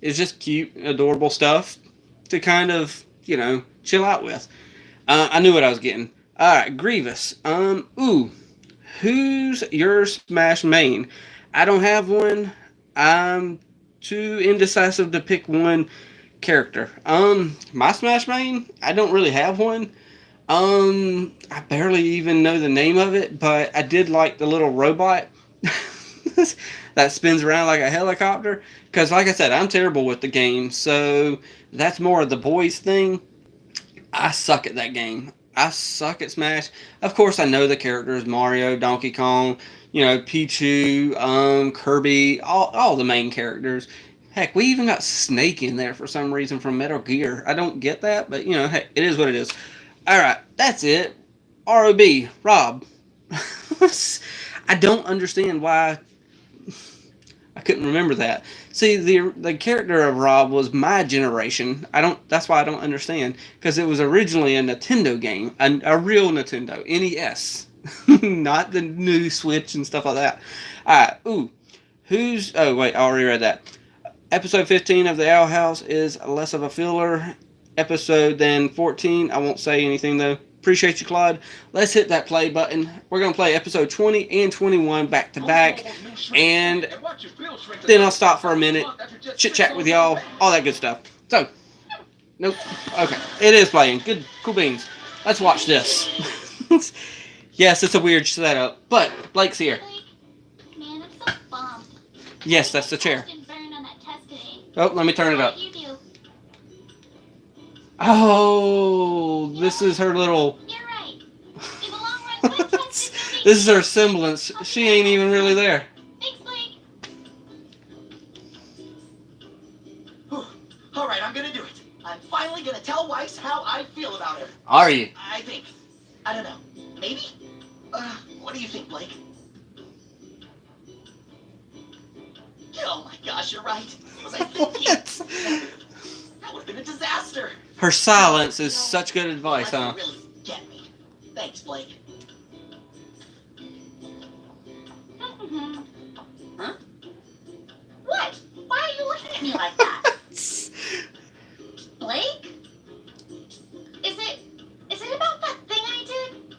it's just cute, adorable stuff to kind of, chill out with. I knew what I was getting. Alright, Grievous. Who's your Smash main? I don't have one. I'm too indecisive to pick one character. My Smash main? I don't really have one. I barely even know the name of it, but I did like the little robot that spins around like a helicopter. Because, like I said, I'm terrible with the game, so that's more of the boys' thing. I suck at that game. I suck at Smash. Of course, I know the characters: Mario, Donkey Kong, Pichu, Kirby, all the main characters. Heck, we even got Snake in there for some reason from Metal Gear. I don't get that, but, heck, it is what it is. Alright, that's it. RWBY, Rob. I don't understand why I couldn't remember that. See, the character of Rob was my generation. That's why I don't understand. Because it was originally a Nintendo game. A real Nintendo. NES. Not the new Switch and stuff like that. Alright, oh wait, I already read that. Episode 15 of the Owl House is less of a filler episode than 14. I won't say anything though. Appreciate you, Claude. Let's hit that play button. We're going to play episode 20 and 21 back to back. And then I'll stop for a minute, chit chat with y'all, all that good stuff. So, nope. Okay. It is playing. Good. Cool beans. Let's watch this. Yes, it's a weird setup, but Blake's here. Man, I'm so bummed. Yes, that's the chair. Didn't burn on that test today. Oh, let me turn it up. You do. Oh, this is her little... You're right. In the long run, my test is gonna be... This is her semblance. She ain't even really there. Thanks, Blake. Alright, I'm gonna do it. I I'm finally gonna tell Weiss how I feel about her. Are you? I think. I don't know. Maybe? What do you think, Blake? Oh my gosh, you're right. What was I thinking? That would have been a disaster. Her silence is such good advice, Well, huh? you really get me. Thanks, Blake. Huh? What? Why are you looking at me like that? Blake? Is it about that thing I did?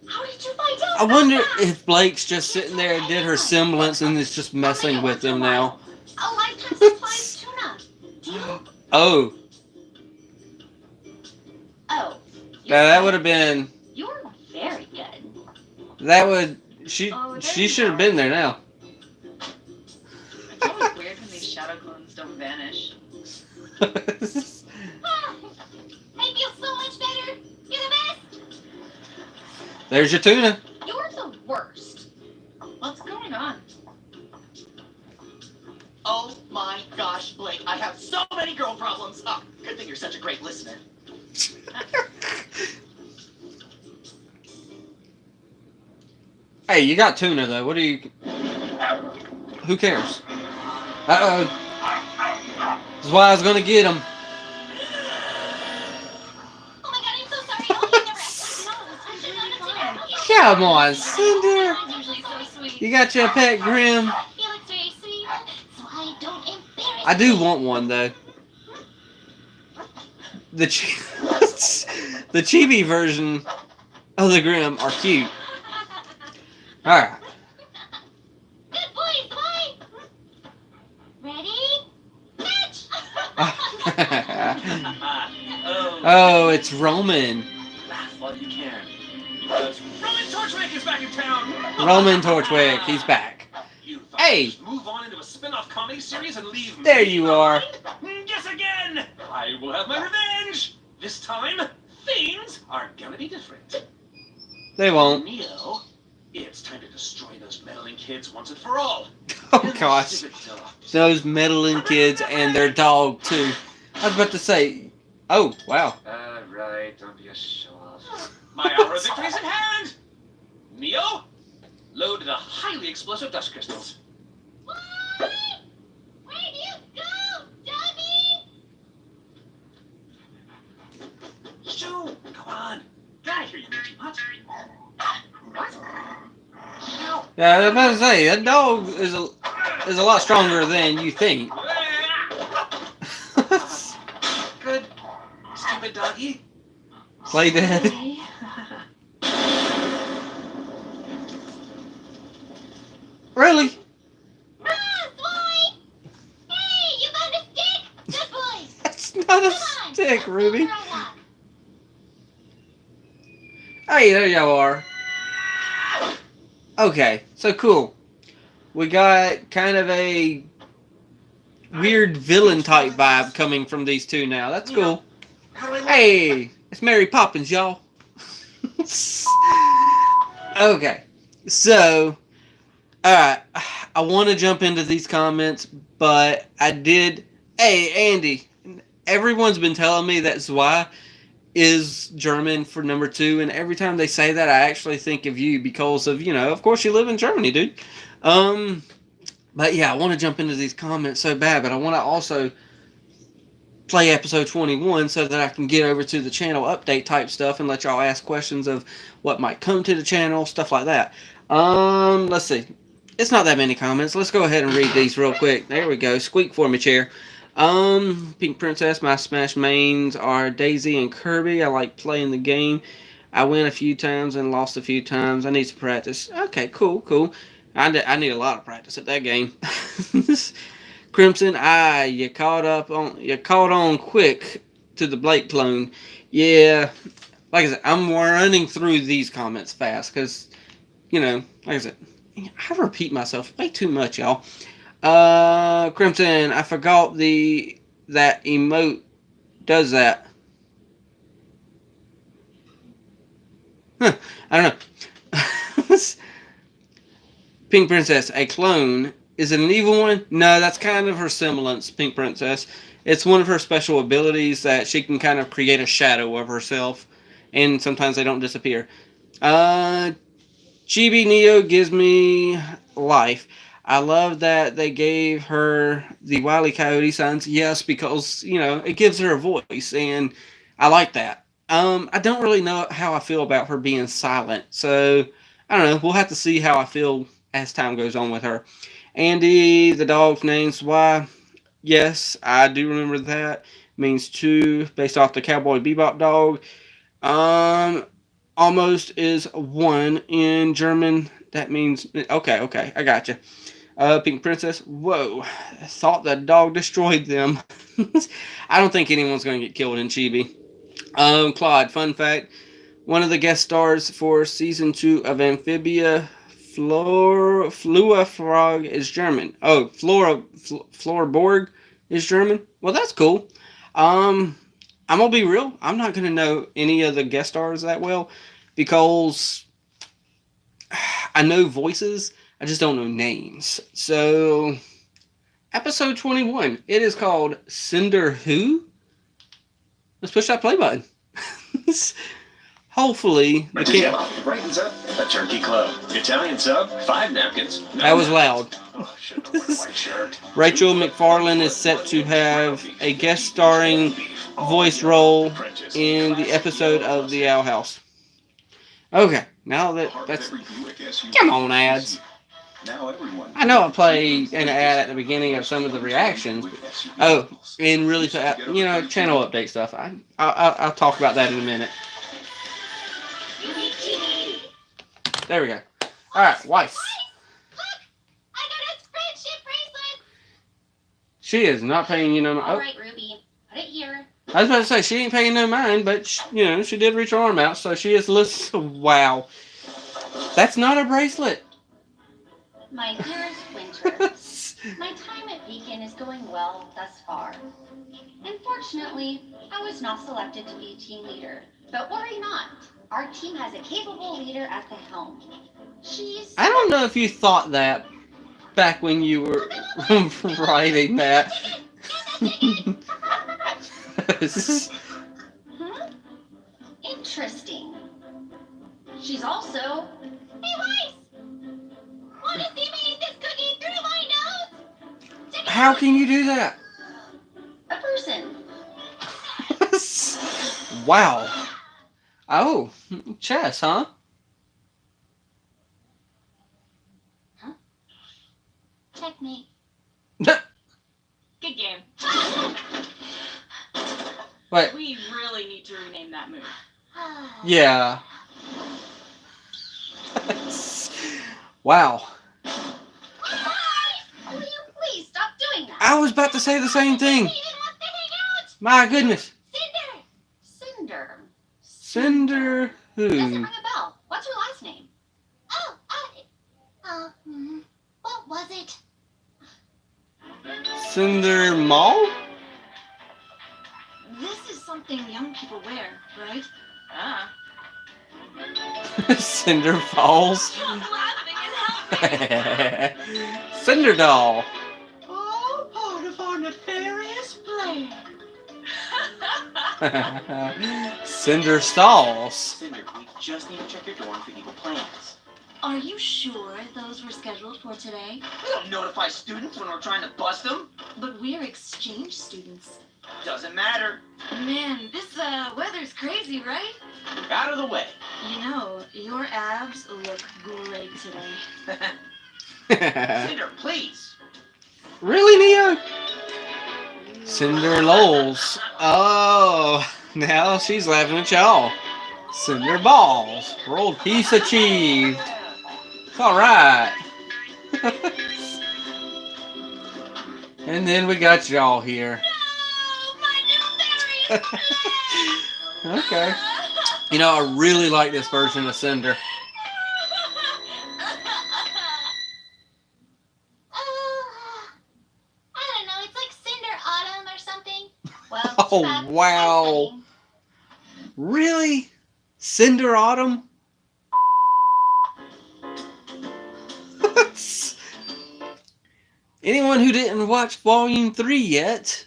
How did you find out I wonder about that? if Blake's just sitting there and did her semblance and is just messing with him now. A lifetime supply of tuna. Deal? Oh, Oh. now that would have been. You're very good. That would. She Oh, she should have been there now. It's always weird when these shadow clones don't vanish. I feel so much better. You're the best. There's your tuna. You're the worst. What's going on? Oh my gosh, Blake, I have so many girl problems. Oh, good thing you're such a great listener. Hey, you got tuna though. What do you? Who cares? Uh oh. That's why I was gonna get him. Oh my god, I'm so sorry. I'll eat the rest. No, I should not have done Come on, Cinder. It's usually so sweet. You got your pet Grim. Felix very sweet, so I don't embarrass I do me. want one though. The the chibi version of the Grim are cute. All right. Good boys, boy. Ready? Match. Oh, it's Roman. Laugh while you can. Roman Torchwick is back in town. Roman Torchwick, he's back. You thought Hey. you'd just move on into a spin-off comedy series and leave There me you are. behind? Guess again. I will have my revenge. This time, things are gonna be different. They won't. Neo, it's time to destroy those meddling kids once and for all. Oh And gosh. ship it to- Those meddling kids and their dog too. I was about to say, oh wow. Right, don't be a show-off. My hour of victory is in hand! Neo, load the highly explosive dust crystals. What? Where do you go, Dummy? Shoo! Come on! Get out of here, you dirty mutt! What? Ow. Yeah, I was about to say that dog is a lot stronger than you think. Good. Stupid doggy. Play dead. Okay. Really? Ah, boy! Hey, you found a stick? Good boy. That's not a Come on. stick, let's go Ruby. for a walk. Hey, there y'all are. Okay, so cool. We got kind of a weird villain type vibe coming from these two now. That's cool. How do I look? Hey, it's Mary Poppins, y'all. Okay, so, alright, I want to jump into these comments, but I did. Hey, Andy, everyone's been telling me that Zwei is German for number 2, and every time they say that, I actually think of you because of, you know, of course you live in Germany, dude. But yeah, I want to jump into these comments so bad, but I want to also play episode 21 so that I can get over to the channel update type stuff and let y'all ask questions of what might come to the channel, stuff like that. Let's see. It's not that many comments. Let's go ahead and read these real quick. There we go. Squeak for me, chair. Pink Princess, my Smash mains are Daisy and Kirby. I like playing the game. I win a few times and lost a few times. I need some practice. Okay, cool, cool. I need a lot of practice at that game. Crimson Eye, you caught on quick to the Blake clone. Yeah, like I said, I'm running through these comments fast because, you know, like I said, I repeat myself way too much, y'all. Crimson, I forgot that emote does that. Huh, I don't know. Pink Princess, a clone. Is it an evil one? No, that's kind of her semblance, Pink Princess. It's one of her special abilities that she can kind of create a shadow of herself, and sometimes they don't disappear. Chibi Neo gives me life. I love that they gave her the Wile E. Coyote sounds. Yes, because it gives her a voice, and I like that. I don't really know how I feel about her being silent, so I don't know. We'll have to see how I feel as time goes on with her. Andy, the dog's name's why. Yes, I do remember that. Means two, based off the Cowboy Bebop dog. Um, almost is one in German. That means okay, I got you. Pink Princess. Whoa, thought the dog destroyed them. I don't think anyone's going to get killed in Chibi. Claude. Fun fact: one of the guest stars for season 2 of Amphibia, Flua Frog is German. Oh, Flora Borg is German. Well, that's cool. I'm gonna be real. I'm not gonna know any of the guest stars that well because I know voices. I just don't know names. So, episode 21. It is called Cinder Who. Let's push that play button. Hopefully, the kid. Brighton sub, a turkey club. Italian sub, 5 napkins. That was loud. Oh, should have worn a white shirt. Rachel McFarlane is set to have a guest starring voice role in the episode of The Owl House. Okay, now that's... Come on, ads. I know I play an ad at the beginning of some of the reactions. But, and really, channel update stuff. I'll talk about that in a minute. There we go. Alright, Weiss. Look! I got a friendship bracelet! She is not paying you no mind. Alright, Ruby. Put it here. I was about to say, she ain't paying no mind, but, she did reach her arm out, so she is listening. Wow. That's not a bracelet. My dearest Winter, my time at Beacon is going well thus far. Unfortunately, I was not selected to be team leader, but worry not. Our team has a capable leader at the helm. I don't know if you thought that back when you were writing that. Interesting. She's also... Hey, Weiss! Want to see me eat this cookie through my nose? How can you do that? A person. Wow. Oh, chess, huh? Huh? Checkmate. Good game. Wait. We really need to rename that move. Yeah. Wow. Will you please stop doing that? I was about to say the same thing. My goodness. Cinder. Cinder who? Doesn't ring a bell. What's her last name? What was it? Cinder Mao? This is something young people wear, right? Ah. Cinder Falls. Stop laughing and help me! Cinder Doll. All part of our nefarious plan. Cinder Stalls. Cinder, we just need to check your dorm for evil plans. Are you sure those were scheduled for today? We don't notify students when we're trying to bust them. But we're exchange students. Doesn't matter. Man, this weather's crazy, right? Out of the way. You know, your abs look great today. Cinder, please. Really, Neo? Cinder Lols. Oh, now she's laughing at y'all. Cinder Balls. World peace achieved. It's alright. And then we got y'all here. No, my new fairy! Okay. You know, I really like this version of Cinder. I don't know. It's like Cinder Autumn or something. Well, Oh, that's wow. funny. Really? Cinder Autumn? Anyone who didn't watch Volume 3 yet,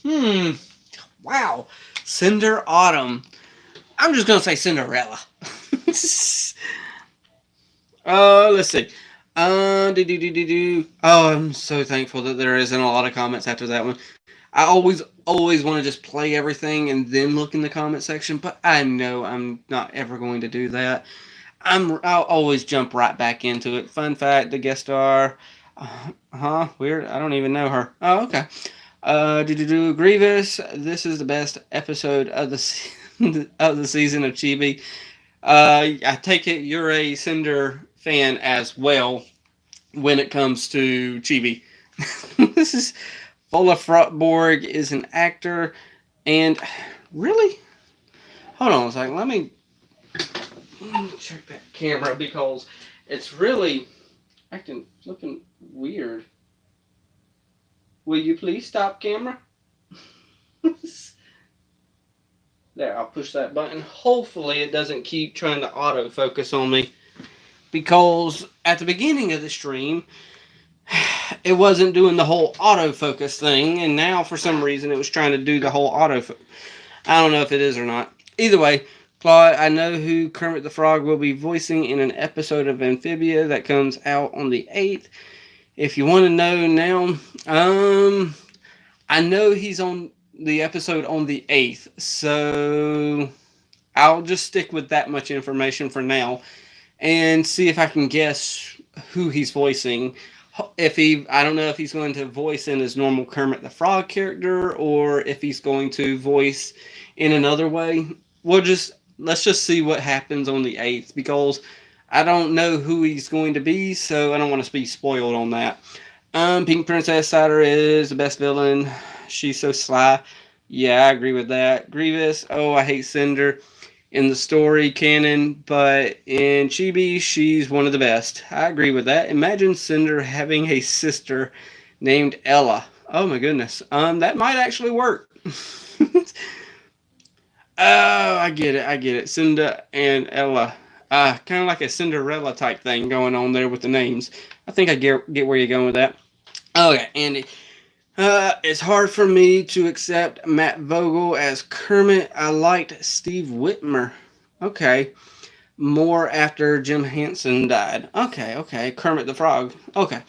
Wow. Cinder Autumn. I'm just gonna say Cinderella. Let's see. Oh, I'm so thankful that there isn't a lot of comments after that one. I always want to just play everything and then look in the comment section, but I know I'm not ever going to do that. I'll always jump right back into it. Fun fact: the guest star, weird. I don't even know her. Oh, okay. Grievous. This is the best episode of the of the season of Chibi. I take it you're a Cinder fan as well when it comes to Chibi. This is Fola Frotborg is an actor, and really, hold on a second. Let me check that camera because it's really looking weird. Will you please stop, camera? There, I'll push that button. Hopefully it doesn't keep trying to autofocus on me. Because at the beginning of the stream, it wasn't doing the whole autofocus thing. And now, for some reason, it was trying to do the whole autofocus. I don't know if it is or not. Either way, Claude, I know who Kermit the Frog will be voicing in an episode of Amphibia that comes out on the 8th. If you want to know now, I know he's on the episode on the 8th, so I'll just stick with that much information for now and see if I can guess who he's voicing. I don't know if he's going to voice in his normal Kermit the Frog character or if he's going to voice in another way. Let's just see what happens on the 8th because I don't know who he's going to be, so I don't want to be spoiled on that. Pink Princess Cider is the best villain. She's so sly. Yeah, I agree with that. Grievous. Oh, I hate Cinder in the story canon, but in Chibi, she's one of the best. I agree with that. Imagine Cinder having a sister named Ella. Oh my goodness. That might actually work. Oh, I get it. Cinder and Ella. Kind of like a Cinderella type thing going on there with the names. I think I get where you're going with that. Okay, Andy. It's hard for me to accept Matt Vogel as Kermit. I liked Steve Whitmer. Okay. More after Jim Henson died. Okay. Kermit the Frog. Okay.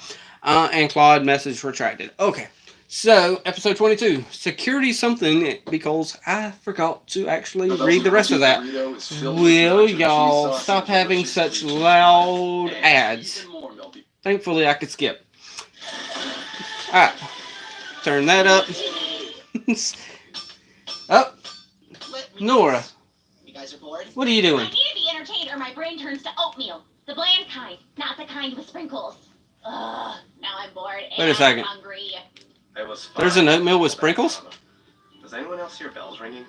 And Claude message retracted. Okay. So, episode 22. Security something, because I forgot to actually read the rest of that. Will y'all stop having such loud ads? Thankfully, I could skip. Alright. Turn that up. Oh. Nora. You guys are bored? What are you I doing? need to be entertained or my brain turns to oatmeal. The bland kind, not the kind with sprinkles. Ugh, now I'm bored and Wait a second. I'm hungry. It was There's an oatmeal with sprinkles? Does anyone else hear bells ringing?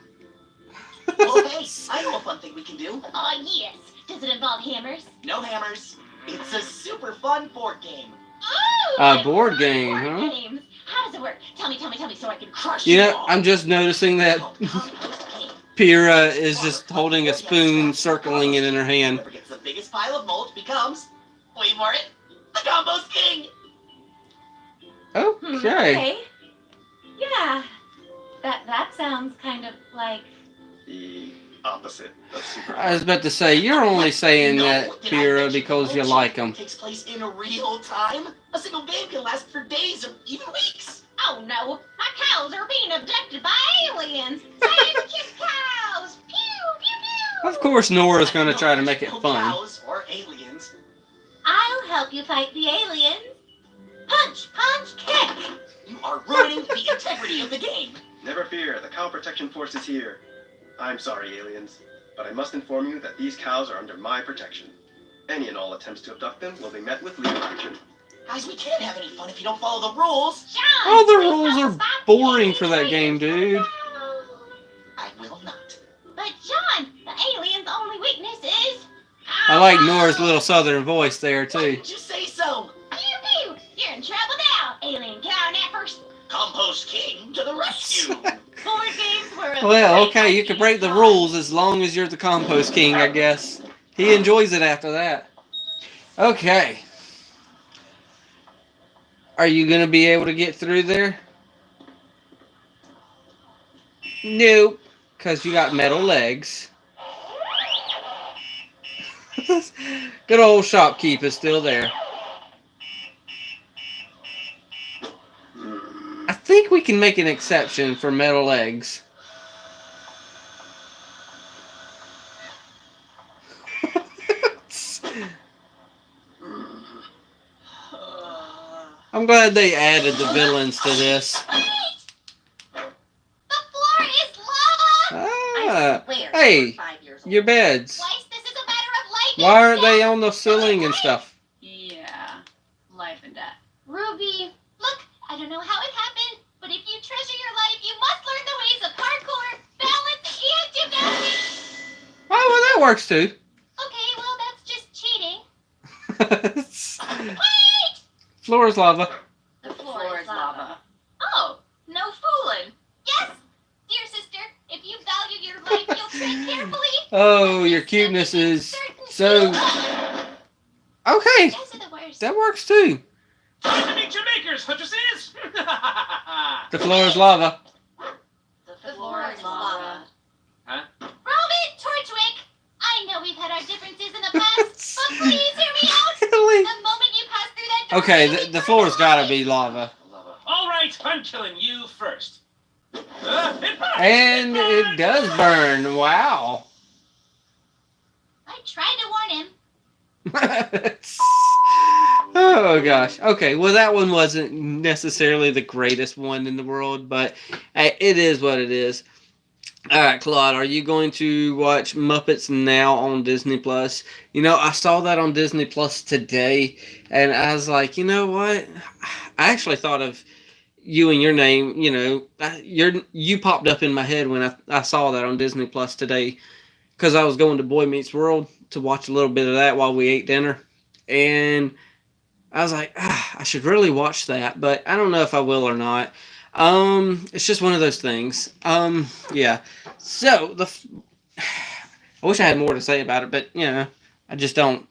Oh, hey, I know a fun thing we can do. Oh, yes. Does it involve hammers? No hammers. It's a super fun board game. Ooh, A I board love game, board huh? games. How does it work? Tell me so I can crush You you know, all. I'm just noticing that Pyrrha is just holding a spoon, circling it in her hand. Whoever gets the biggest pile of mulch becomes, wait for it, the compost king. Okay. Yeah. That sounds kind of like... The opposite of super. I was about to say, you're only saying that, Pyrrha, because you like them. Takes place in real time. A single game can last for days or even weeks. Oh no, my cows are being abducted by aliens! Save the cute cows! Pew, pew, pew! Of course, Nora's going to try to make it No fun. cows or aliens. I'll help you fight the aliens. Punch, punch, kick! You are ruining the integrity of the game. Never fear, the Cow Protection Force is here. I'm sorry, aliens, but I must inform you that these cows are under my protection. Any and all attempts to abduct them will be met with legal action. Guys, we can't have any fun if you don't follow the rules. John, Oh, the we rules must are stop the boring for that aliens. game, dude. I will not. But John, the alien's only weakness is... I like Nora's little southern voice there, Why too. did you say so? Pew, pew! You're in trouble now, alien cow-nappers. Compost King to the rescue. Board games were a Well, great okay, you can break the idea. rules as long as you're the compost king, I guess. He enjoys it after that. Okay. Are you going to be able to get through there? Nope. Because you got metal legs. Good old shopkeep is still there. I think we can make an exception for metal legs. I'm glad they added the villains to this. The floor is lava! Ah, hey, your beds. Weiss, this is a matter of life Why aren't and they death. on the ceiling and stuff? Yeah. Life and death. Ruby, look, I don't know how it happened, but if you treasure your life, you must learn the ways of parkour, balance, and gymnastics. Oh, well, that works too. Okay, well, that's just cheating. Wait! Floor is lava. The Floor is lava. Oh, no fooling. Yes, dear sister, if you value your life, you'll tread carefully. Oh, your cuteness is so... Okay, Those are the worst. that works too. Time to meet your makers, Huntresses! The floor is lava. The floor is lava. Huh? Roman Torchwick, I know we've had our differences in the past, but please hear me out. Really? The moment you pass through that door, Okay, you'll be the floor's turned gotta away. be lava. All right, I'm killing you first. It burns, And burns, it does burn. Wow. I tried to warn him. Oh gosh. Okay, well that one wasn't necessarily the greatest one in the world, but hey, it is what it is. Alright, Claude, are you going to watch Muppets Now on Disney Plus? You know, I saw that on Disney Plus today, and I was like, you know what? I actually thought of you and your name, you know, you popped up in my head when I saw that on Disney Plus today, because I was going to Boy Meets World to watch a little bit of that while we ate dinner, and I was like, I should really watch that, but I don't know if I will or not. It's just one of those things. Yeah. So I wish I had more to say about it, but you know, I just don't.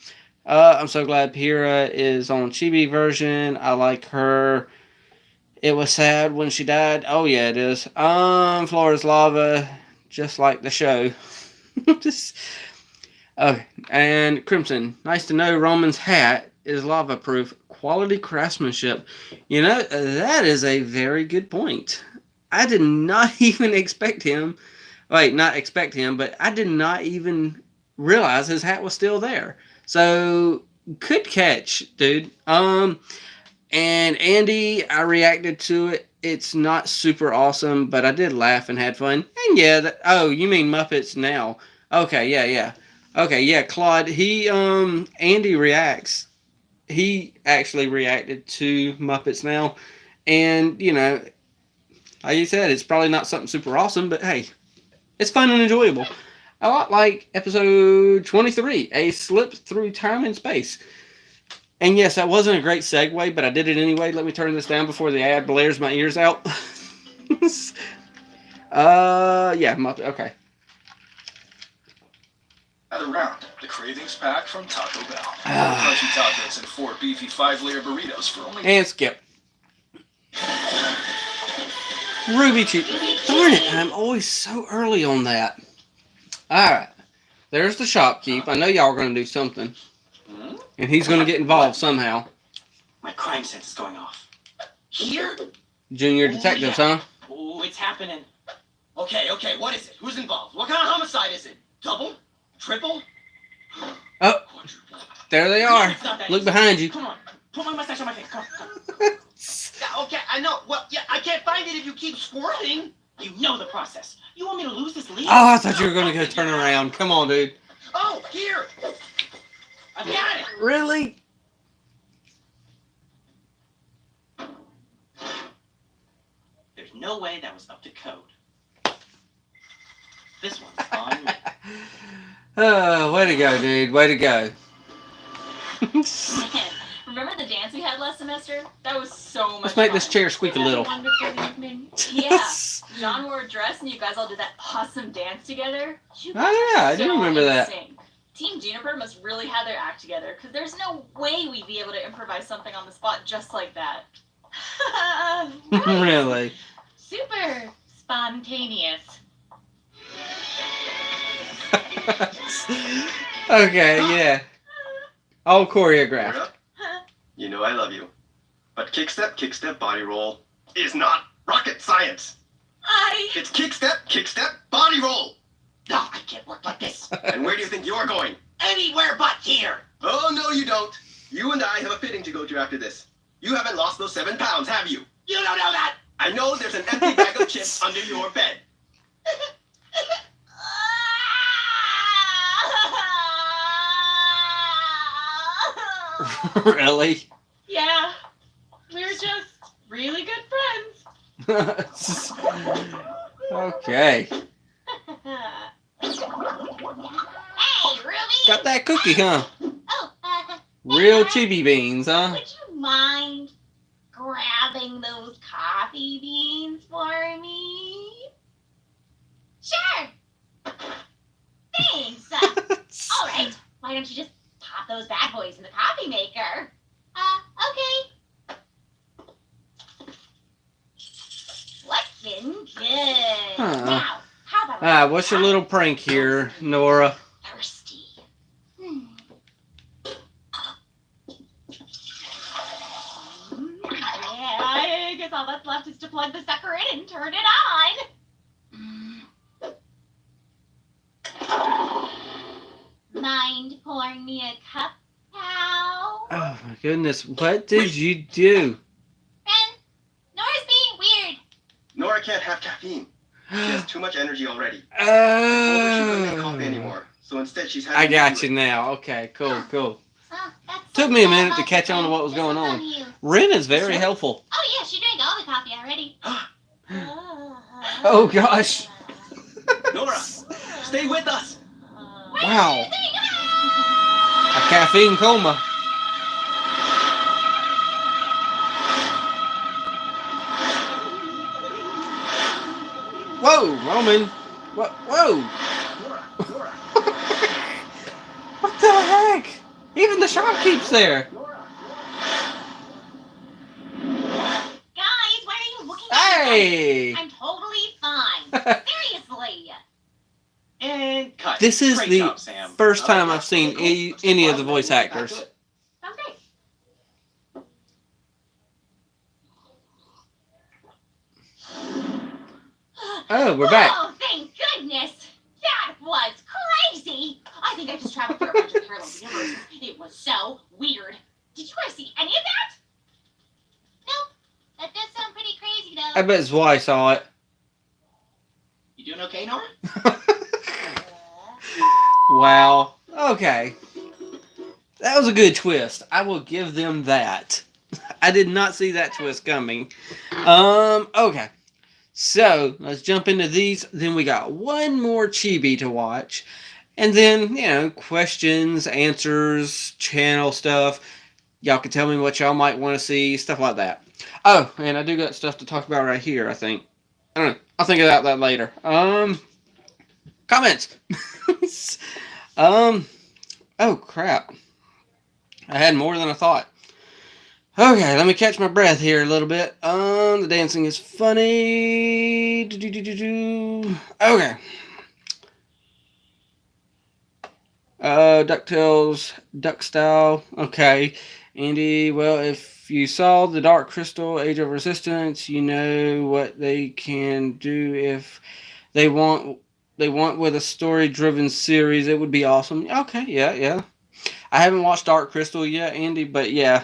I'm so glad Pyrrha is on Chibi version. I like her. It was sad when she died. Oh yeah, it is. Floor is lava, just like the show. Just okay. And Crimson, nice to know Roman's hat is lava proof. Quality craftsmanship. You know, that is a very good point. I did not even expect him. Wait, not expect him, but I did not even realize his hat was still there. So, good catch, dude. And Andy, I reacted to it. It's not super awesome, but I did laugh and had fun. And yeah, oh, you mean Muppets Now. Okay, yeah. Okay, yeah, Claude, Andy reacts. He actually reacted to Muppets Now. And, you know, like you said, it's probably not something super awesome, but hey, it's fun and enjoyable. A lot like episode 23, A Slip Through Time and Space. And yes, that wasn't a great segue, but I did it anyway. Let me turn this down before the ad blares my ears out. Yeah, okay. Gather round. The Cravings Pack from Taco Bell. 4 crunchy tacos and 4 beefy 5-layer burritos for only... And skip. RWBY Chibi. Darn it, I'm always so early on that. Alright. There's the shopkeep. I know y'all are going to do something. And he's going to get involved somehow. My crime sense is going off. Here? Junior detectives, huh? Oh, it's happening. Okay, what is it? Who's involved? What kind of homicide is it? Double? Triple? Oh, there they are. It's not that Look easy. behind you. Come on. Put my mustache on my face. Come. Yeah, okay, I know. Well, yeah, I can't find it if you keep squirting. You know the process. You want me to lose this lead? Oh, I thought you were going to go turn around. Come on, dude. Oh, here. I've got it. Really? There's no way that was up to code. This one's on me. Oh, way to go, dude. Way to go. Man, remember the dance we had last semester? That was so much Let's make fun. this chair squeak a little. Wonderful evening. Yeah. John wore a dress and you guys all did that awesome dance together. You guys Oh, yeah, are I do so remember that. insane. Team Juniper must really have their act together because there's no way we'd be able to improvise something on the spot just like that. Right. Really? Super spontaneous. Okay, yeah. All choreographed. Nora, you know I love you. But kick-step, body roll is not rocket science. It's kick-step, body roll. No, I can't work like this. And where do you think you're going? Anywhere but here. Oh, no, you don't. You and I have a fitting to go to after this. You haven't lost those 7 pounds, have you? You don't know that. I know there's an empty bag of chips under your bed. Really? Yeah, we're just really good friends. Okay. Hey, Ruby! Got that cookie, huh? Oh, Real hey, chibi beans, huh? would you mind grabbing those coffee beans for me? Sure. Thanks. All right. Why don't you just pop those bad boys in the coffee maker? Okay. Looking good. Now, how about What's your little prank here, Nora? thirsty? Yeah, I guess all that's left is to plug the sucker in and turn it on. Mind pouring me a cup, pal? Oh my goodness, what did you do? Ben, Nora's being weird. Nora can't have caffeine. She has too much energy already. I told her she couldn't make coffee anymore. So instead, she's having I got me do you now. Okay, cool. That's Took so me a bad minute to about catch on to Ben. what was This going one's on. you. Ren is very helpful. Oh yeah, she drank all the coffee already. Oh gosh. it. Nora, stay with us. Wow. A caffeine coma. Whoa, Roman. What? Whoa. Nora. What the heck? Even the shopkeep's there. Guys, why are you looking at me? Hey. I'm totally fine. Seriously. And cut. This is Great the job, Sam. first time Okay, I've seen cool. any of the voice actors. Sounds great. Oh, we're back. Oh, thank goodness. That was crazy. I think I just traveled through a bunch of parallel universes. It was so weird. Did you guys see any of that? No. That does sound pretty crazy, though. I bet his wife saw it. You doing okay, Nora? Wow. Okay. That was a good twist. I will give them that. I did not see that twist coming. Okay. So, let's jump into these. Then we got one more chibi to watch. And then, questions, answers, channel stuff. Y'all can tell me what y'all might want to see, stuff like that. Oh, and I do got stuff to talk about right here, I think. I don't know. I'll think about that later. Comments. Oh crap. I had more than I thought. Okay, let me catch my breath here a little bit. The dancing is funny. Okay. DuckTales, Duck Style. Okay. Andy, well, if you saw the Dark Crystal Age of Resistance, you know what they can do if they want with a story-driven series. It would be awesome. Okay, yeah. I haven't watched Dark Crystal yet, Andy, but yeah.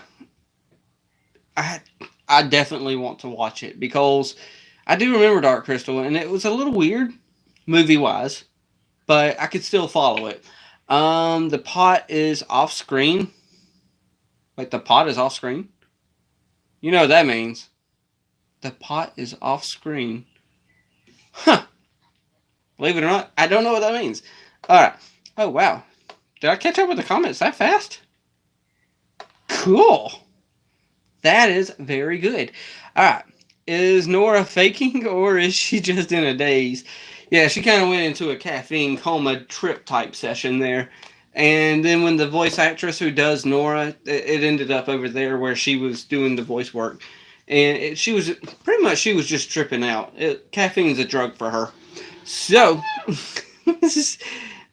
I definitely want to watch it because I do remember Dark Crystal, and it was a little weird, movie-wise, but I could still follow it. The pot is off screen. Wait, the pot is off screen? You know what that means. The pot is off screen. Huh. Believe it or not, I don't know what that means. Alright. Oh, wow. Did I catch up with the comments that fast? Cool. That is very good. Alright. Is Nora faking or is she just in a daze? Yeah, she kind of went into a caffeine coma trip type session there. And then when the voice actress who does Nora, it ended up over there where she was doing the voice work. And she was just tripping out. Caffeine's a drug for her. So,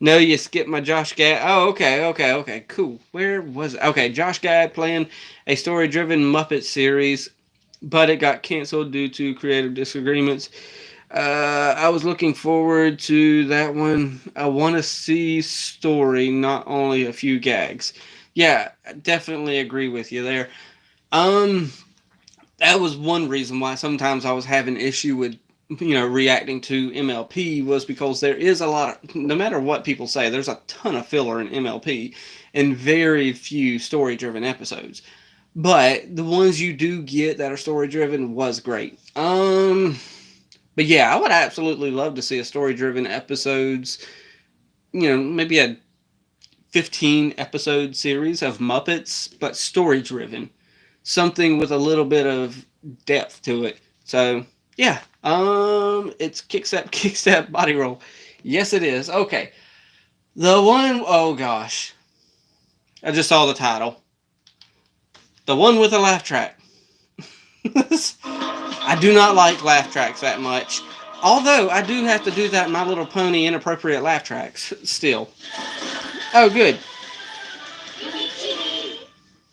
No, you skipped my Josh Gad. Oh, okay, cool. Where was it? Okay, Josh Gad playing a story-driven Muppet series, but it got canceled due to creative disagreements. I was looking forward to that one. I want to see story, not only a few gags. Yeah, I definitely agree with you there. Um, that was one reason why sometimes I was having issue with reacting to MLP was because there is a lot of, no matter what people say, there's a ton of filler in MLP and very few story driven episodes. But the ones you do get that are story driven was great. But yeah, I would absolutely love to see a story driven episodes, maybe a 15 episode series of Muppets, but story driven. Something with a little bit of depth to it. So yeah, it's kick step body roll. Yes, it is. Okay, the one oh gosh, I just saw the title. The one with the laugh track. I do not like laugh tracks that much. Although I do have to do that My Little Pony inappropriate laugh tracks still. Oh, good.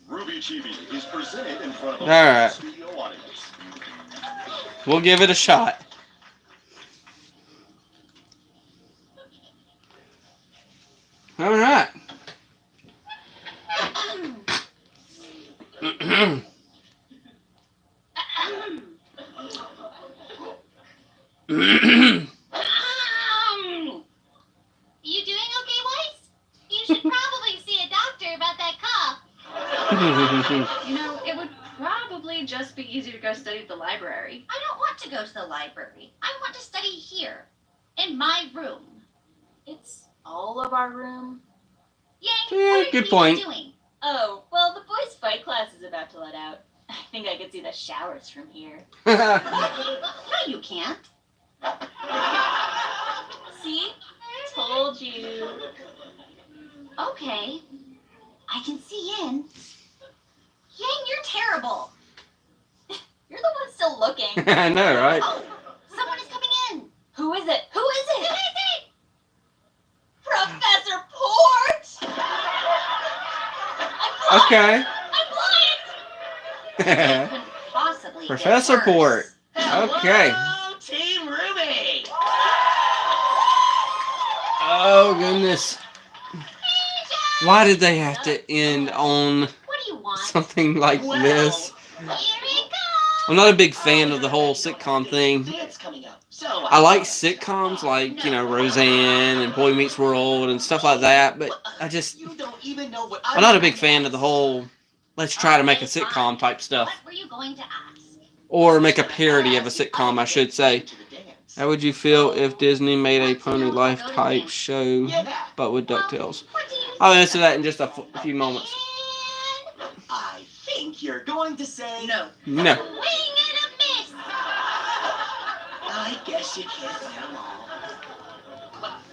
RWBY Chibi is presented in front of a All right. studio audience. We'll give it a shot. All right. You doing okay, Weiss? You should probably see a doctor about that cough. It would probably just be easier to go study at the library. I don't want to go to the library. I want to study here, in my room. It's All of our room? Yang, Yeah, what are good you point. doing? Oh, well, the boys' fight class is about to let out. I think I could see the showers from here. No, you can't. See? Told you. Okay. I can see in. Yang, you're terrible. You're the one still looking. I know, right? Oh, someone is coming in. Who is it? Who is Who it? is it? Professor Port! Okay. I'm blind! Couldn't possibly Professor get worse. Port. Okay. Hello, Team RWBY. Oh, goodness. Why did they have to end on What do you want? something like Well, this? Here it comes. I'm not a big fan of the whole sitcom thing. Dance coming up. So I like sitcoms like, Roseanne and Boy Meets World and stuff like that, but You don't even know what I'm not a big fan of the whole let's try to make a sitcom type stuff. What were you going to ask? Or make a parody of a sitcom, I should say. How would you feel if Disney made a Pony Life type show, but with DuckTales? What do you I'll answer that in just a few moments. I think you're going to say no. No. Wing and a miss. I guess you can't win them all.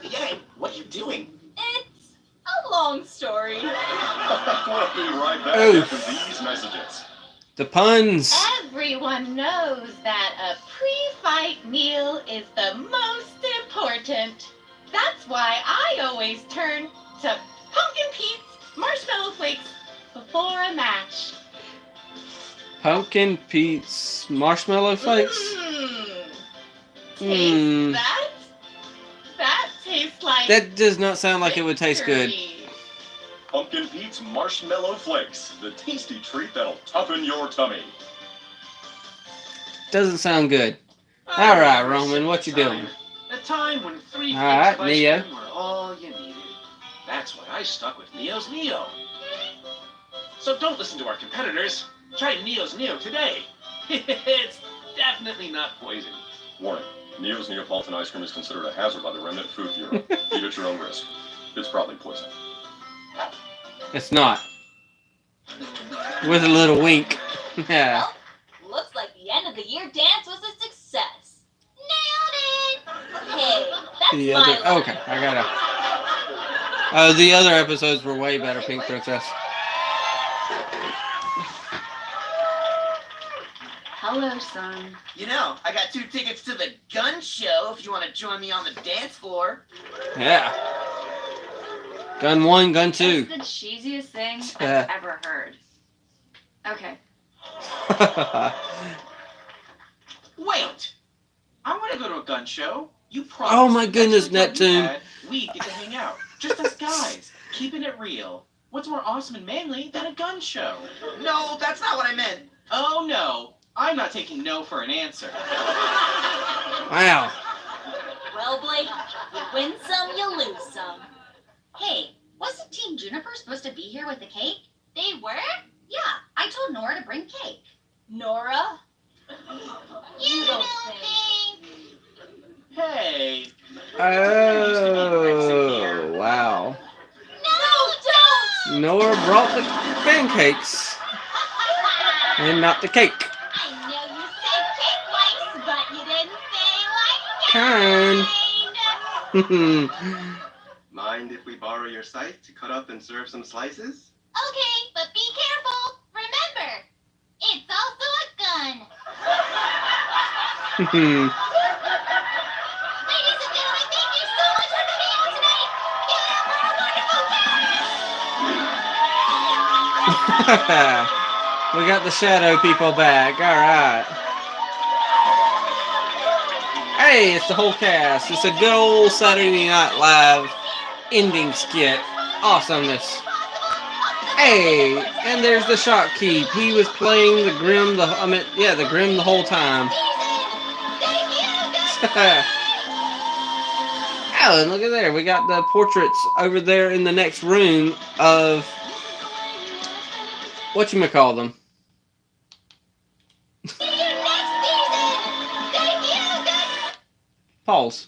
Yeah, what are you doing? It's a long story. We'll be right back Oof. after these messages. The puns. Everyone knows that a pre-fight meal is the most important. That's why I always turn to pumpkin peats, marshmallow flakes before a match. Pumpkin Pete's Marshmallow Flakes. Taste Hmm. that? That tastes like That does not sound like it would taste good. victory. Pumpkin Pete's Marshmallow Flakes, the tasty treat that'll toughen your tummy. Doesn't sound good. All right, Roman, what you doing? A time when 3 All right, flakes of ice Neo. cream were all you needed. That's why I stuck with Neo's Neo. So don't listen to our competitors. Try Neo's Neo today. It's definitely not poison. Warning, Neo's Neapolitan ice cream is considered a hazard by the Remnant Food Bureau. Eat at your own risk. It's probably poison. It's not. With a little wink. Yeah. Looks like the end of the year dance was a success. Nailed it. Hey, that's The my other. line. Okay, I gotta. Oh, the other episodes were way better, Pink Princess. Hello, son. You know, I got 2 tickets to the gun show if you want to join me on the dance floor. Yeah. Gun 1, gun 2. That's the cheesiest thing Yeah. I've ever heard. Okay. Wait! I want to go to a gun show. You promised. Oh my me goodness, next week when Neptune. we get to hang out. Just us guys. Keeping it real. What's more awesome and manly than a gun show? No, that's not what I meant. Oh no. I'm not taking no for an answer. Wow. Well, Blake, you win some, you lose some. Hey, wasn't Team Juniper supposed to be here with the cake? They were? Yeah, I told Nora to bring cake. Nora? You don't don't think. think? Hey. Oh, wow. No, don't! Nora brought the pancakes and not the cake. I know you said cake twice, but you didn't say like Kind. Mind if we borrow your site to cut up and serve some slices? Okay, but be careful. Remember, it's also a gun. Ladies and gentlemen, thank you so much for coming out tonight. Give it up for our wonderful cast. We got the shadow people back. All right. Hey, it's the whole cast. It's a good old Saturday Night Live ending skit. Awesomeness. Hey, and there's the Shopkeep. He was playing the Grim the Grim the whole time. Alan, look at there. We got the portraits over there in the next room of whatchamacall them. Pause.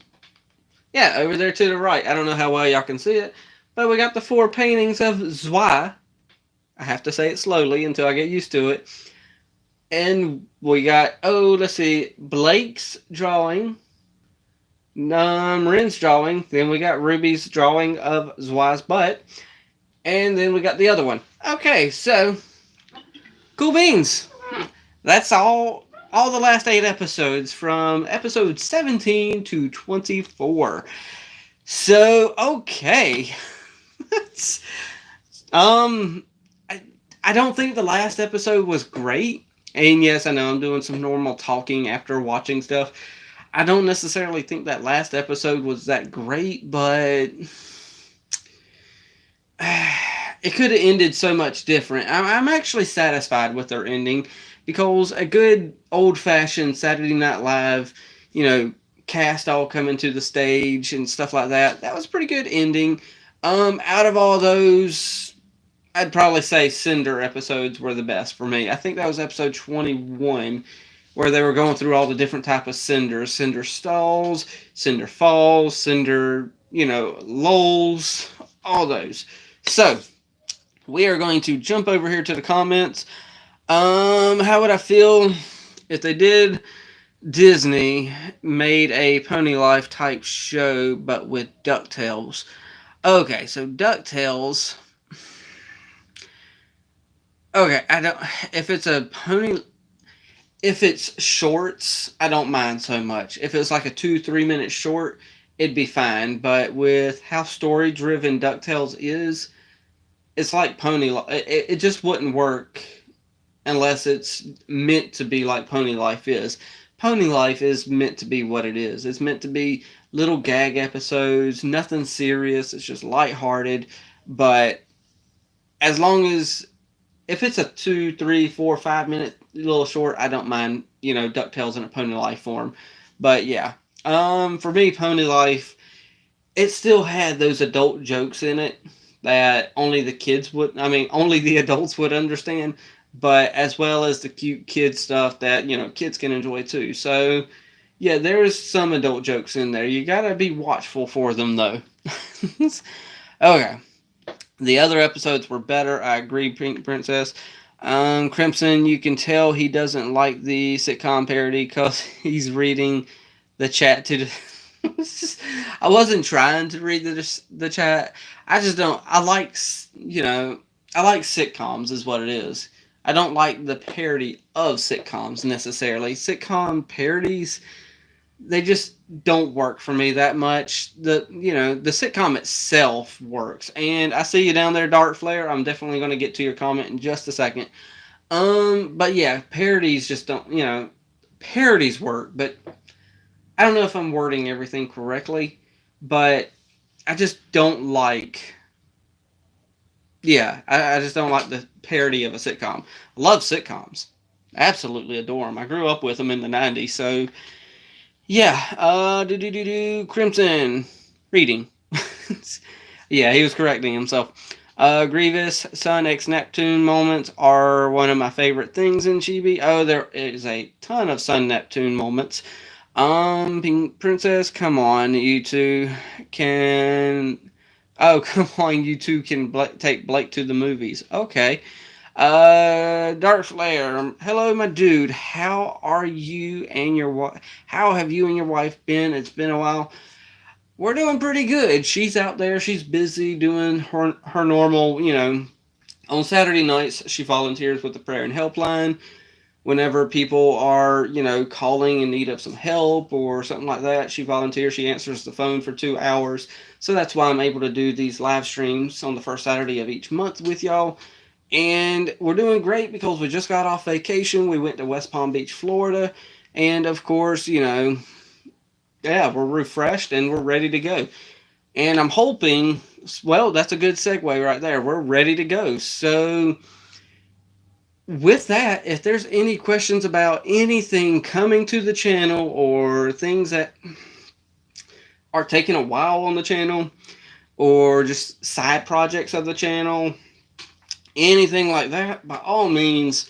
Yeah, over there to the right. I don't know how well y'all can see it, but we got the 4 paintings of Zwei. I have to say it slowly until I get used to it. And we got, let's see, Blake's drawing, Ren's drawing, then we got Ruby's drawing of Zwei's butt, and then we got the other one. Okay, so, cool beans. That's all the last 8 episodes from episode 17 to 24. So, okay. I don't think the last episode was great. And yes, I know I'm doing some normal talking after watching stuff. I don't necessarily think that last episode was that great, but it could have ended so much different. I'm actually satisfied with their ending because a good old-fashioned Saturday Night Live, cast all coming to the stage and stuff like that, that was a pretty good ending. Out of all those, I'd probably say Cinder episodes were the best for me. I think that was episode 21, where they were going through all the different type of cinders. Cinder stalls, cinder falls, cinder, lulls, all those. So, we are going to jump over here to the comments. How would I feel if they did Disney made a Pony Life type show, but with DuckTales? Okay, so DuckTales. Okay, if it's shorts, I don't mind so much. If it's like a 2-3 minute short, it'd be fine. But with how story driven DuckTales is, it's like Pony Life. It just wouldn't work unless it's meant to be like Pony Life is. Pony Life is meant to be what it is. It's meant to be little gag episodes, nothing serious. It's just lighthearted. But as long as if it's a 2, 3, 4, 5 minute little short, I don't mind, DuckTales in a Pony Life form. But yeah, for me, Pony Life, it still had those adult jokes in it that only the adults would understand, but as well as the cute kid stuff that, kids can enjoy too. So yeah, there's some adult jokes in there. You gotta be watchful for them though. Okay. The other episodes were better. I agree, Pink Princess. Crimson, you can tell he doesn't like the sitcom parody because he's reading the chat to I wasn't trying to read the chat. I just don't. I like sitcoms is what it is. I don't like the parody of sitcoms necessarily. Sitcom parodies, they just don't work for me that much. The sitcom itself works. And I see you down there, Dart Flare. I'm definitely going to get to your comment in just a second. But yeah, parodies just don't, parodies work, but I don't know if I'm wording everything correctly, but I just don't like, I just don't like the parody of a sitcom. I love sitcoms. Absolutely adore them. I grew up with them in the 90s, so yeah, Crimson reading. Yeah, he was correcting himself. Grievous Sun X Neptune moments are one of my favorite things in Chibi. Oh, there is a ton of Sun Neptune moments. Pink Princess, come on, you two can. Oh, come on, you two can take Blake to the movies. Okay. Dark Flare, hello, my dude. How are you and your wife? How have you and your wife been? It's been a while. We're doing pretty good. She's out there. She's busy doing her normal, On Saturday nights, she volunteers with the prayer and helpline. Whenever people are, calling in need of some help or something like that, she volunteers. She answers the phone for 2 hours. So that's why I'm able to do these live streams on the first Saturday of each month with y'all. And we're doing great because we just got off vacation. We went to West Palm Beach, Florida. And of course, we're refreshed and we're ready to go. And I'm hoping, well, that's a good segue right there. We're ready to go. So with that, if there's any questions about anything coming to the channel or things that are taking a while on the channel or just side projects of the channel, anything like that, by all means,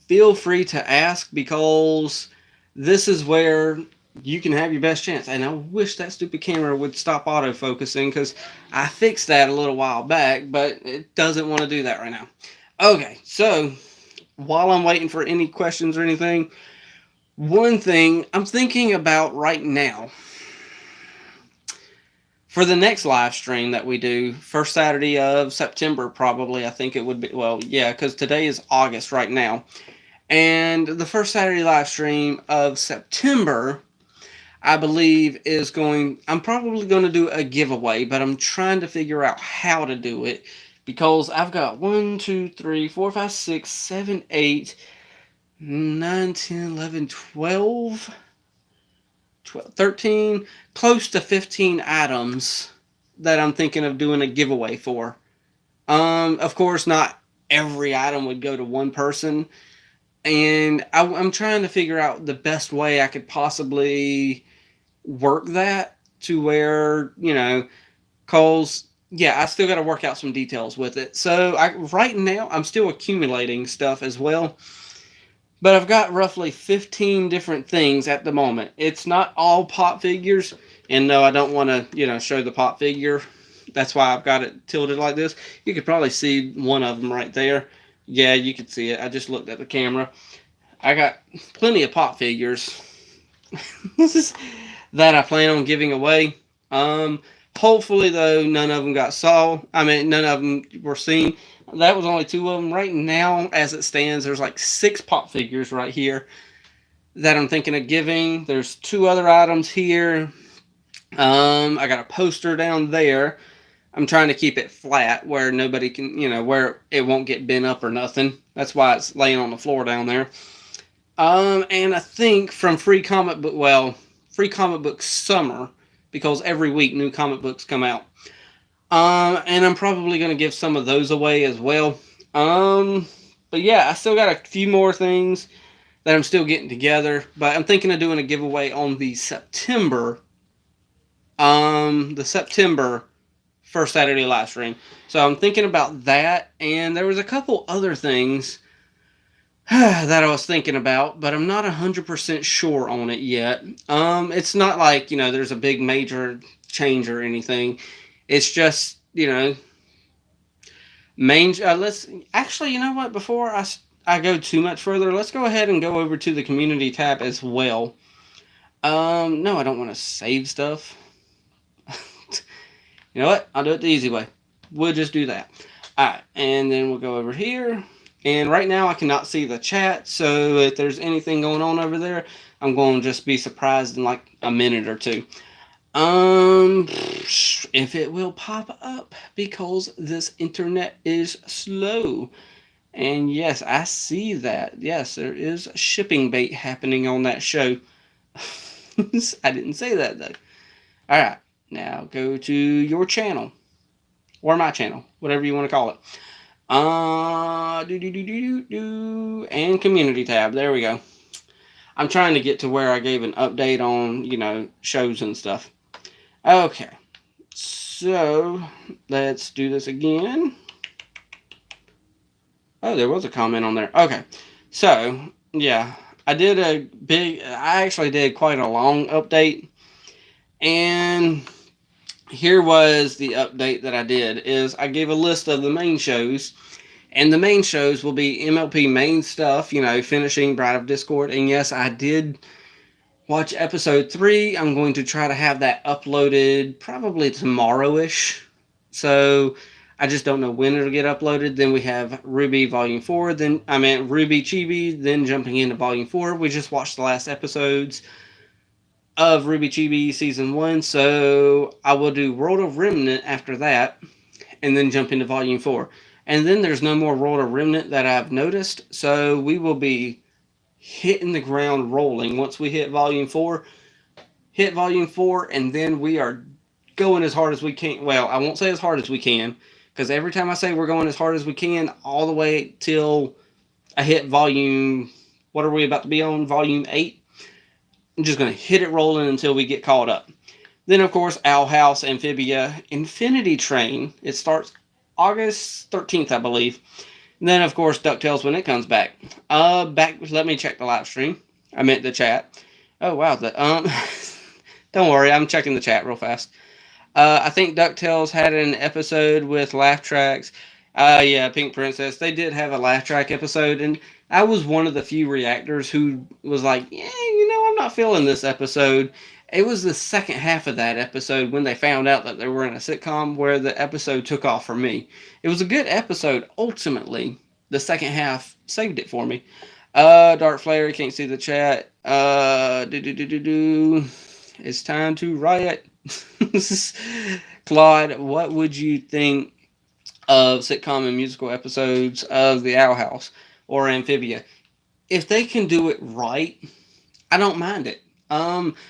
feel free to ask, because this is where you can have your best chance. And I wish that stupid camera would stop autofocusing, because I fixed that a little while back, but it doesn't want to do that right now. Okay, so while I'm waiting for any questions or anything, one thing I'm thinking about right now, for the next live stream that we do, first Saturday of September probably, I think it would be, well, yeah, because today is August right now. And the first Saturday live stream of September, I believe, I'm probably going to do a giveaway, but I'm trying to figure out how to do it, because I've got 1, 2, 3, 4, 5, 6, 7, 8, 9, 10, 11, 12, 13, close to 15 items that I'm thinking of doing a giveaway for. Of course, not every item would go to one person, and I'm trying to figure out the best way I could possibly work that to where, cause I still got to work out some details with it. So right now I'm still accumulating stuff as well. But I've got roughly 15 different things at the moment. It's not all pop figures. And no, I don't want to, show the pop figure. That's why I've got it tilted like this. You could probably see one of them right there. Yeah, you could see it. I just looked at the camera. I got plenty of pop figures that I plan on giving away. Hopefully, though, none of them none of them were seen. That was only 2 of them. Right now, as it stands, there's like 6 pop figures right here that I'm thinking of giving. There's 2 other items here. I got a poster down there. I'm trying to keep it flat where nobody can, where it won't get bent up or nothing. That's why it's laying on the floor down there. And I think from Free Comic Book Summer, because every week new comic books come out. And I'm probably going to give some of those away as well. But yeah, I still got a few more things that I'm still getting together. But I'm thinking of doing a giveaway on the September first Saturday live stream. So I'm thinking about that. And there was a couple other things that I was thinking about, but I'm not 100% sure on it yet. It's not like, there's a big major change or anything. It's just, let's actually, you know what? Before I go too much further, let's go ahead and go over to the community tab as well. No, I don't want to save stuff. You know what? I'll do it the easy way. We'll just do that. Alright, and then we'll go over here. And right now I cannot see the chat, so if there's anything going on over there, I'm going to just be surprised in like a minute or two. If it will pop up, because this internet is slow. And yes, I see that. Yes, there is shipping bait happening on that show. I didn't say that though. Alright, now go to your channel. Or my channel, whatever you want to call it. And community tab. There we go. I'm trying to get to where I gave an update on, you know, shows and stuff. Okay. So, let's do this again. Oh, there was a comment on there. Okay. So, yeah. I actually did quite a long update. And here was the update that I did. Is I gave a list of the main shows. And the main shows will be MLP main stuff, you know, finishing Bride of Discord. And yes, I did watch episode 3. I'm going to try to have that uploaded probably tomorrow-ish. So, I just don't know when it'll get uploaded. Then we have RWBY Volume 4. Then, RWBY Chibi. Then jumping into Volume 4. We just watched the last episodes of RWBY Chibi Season 1. So, I will do World of Remnant after that. And then jump into Volume 4. And then there's no more World of Remnant that I've noticed. So, we will be hitting the ground rolling once we hit Volume 4. Hit Volume 4, and then we are going as hard as we can. Well, I won't say as hard as we can, because every time I say we're going as hard as we can, all the way till I hit Volume... What are we about to be on? Volume 8? I'm just going to hit it rolling until we get caught up. Then, of course, Owl House, Amphibia, Infinity Train. It starts August 13th, I believe. And then, of course, DuckTales when it comes back. Let me check the live stream. I meant the chat. Oh, wow. Don't worry, I'm checking the chat real fast. I think DuckTales had an episode with laugh tracks. Yeah, Pink Princess. They did have a laugh track episode, and I was one of the few reactors who was like, yeah, you know, I'm not feeling this episode. It was the second half of that episode when they found out that they were in a sitcom where the episode took off for me. It was a good episode. Ultimately, the second half saved it for me. Dark Flare, can't see the chat. It's time to riot. Claude, what would you think of sitcom and musical episodes of The Owl House or Amphibia? If they can do it right, I don't mind it.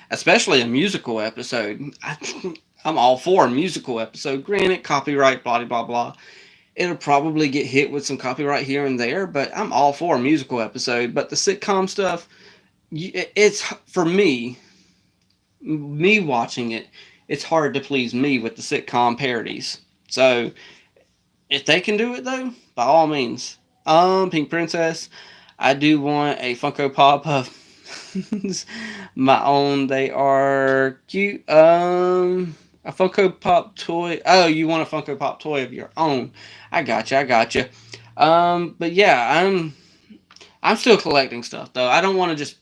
Especially a musical episode. I'm all for a musical episode. Granted, copyright, blah, blah, blah. It'll probably get hit with some copyright here and there, but I'm all for a musical episode. But the sitcom stuff, it's, for me watching it, it's hard to please me with the sitcom parodies. So, if they can do it, though, by all means. Pink Princess, I do want a Funko Pop of my own. They are cute. A Funko Pop toy. Oh, you want a Funko Pop toy of your own. I gotcha. But yeah, I'm still collecting stuff, though. I don't want to just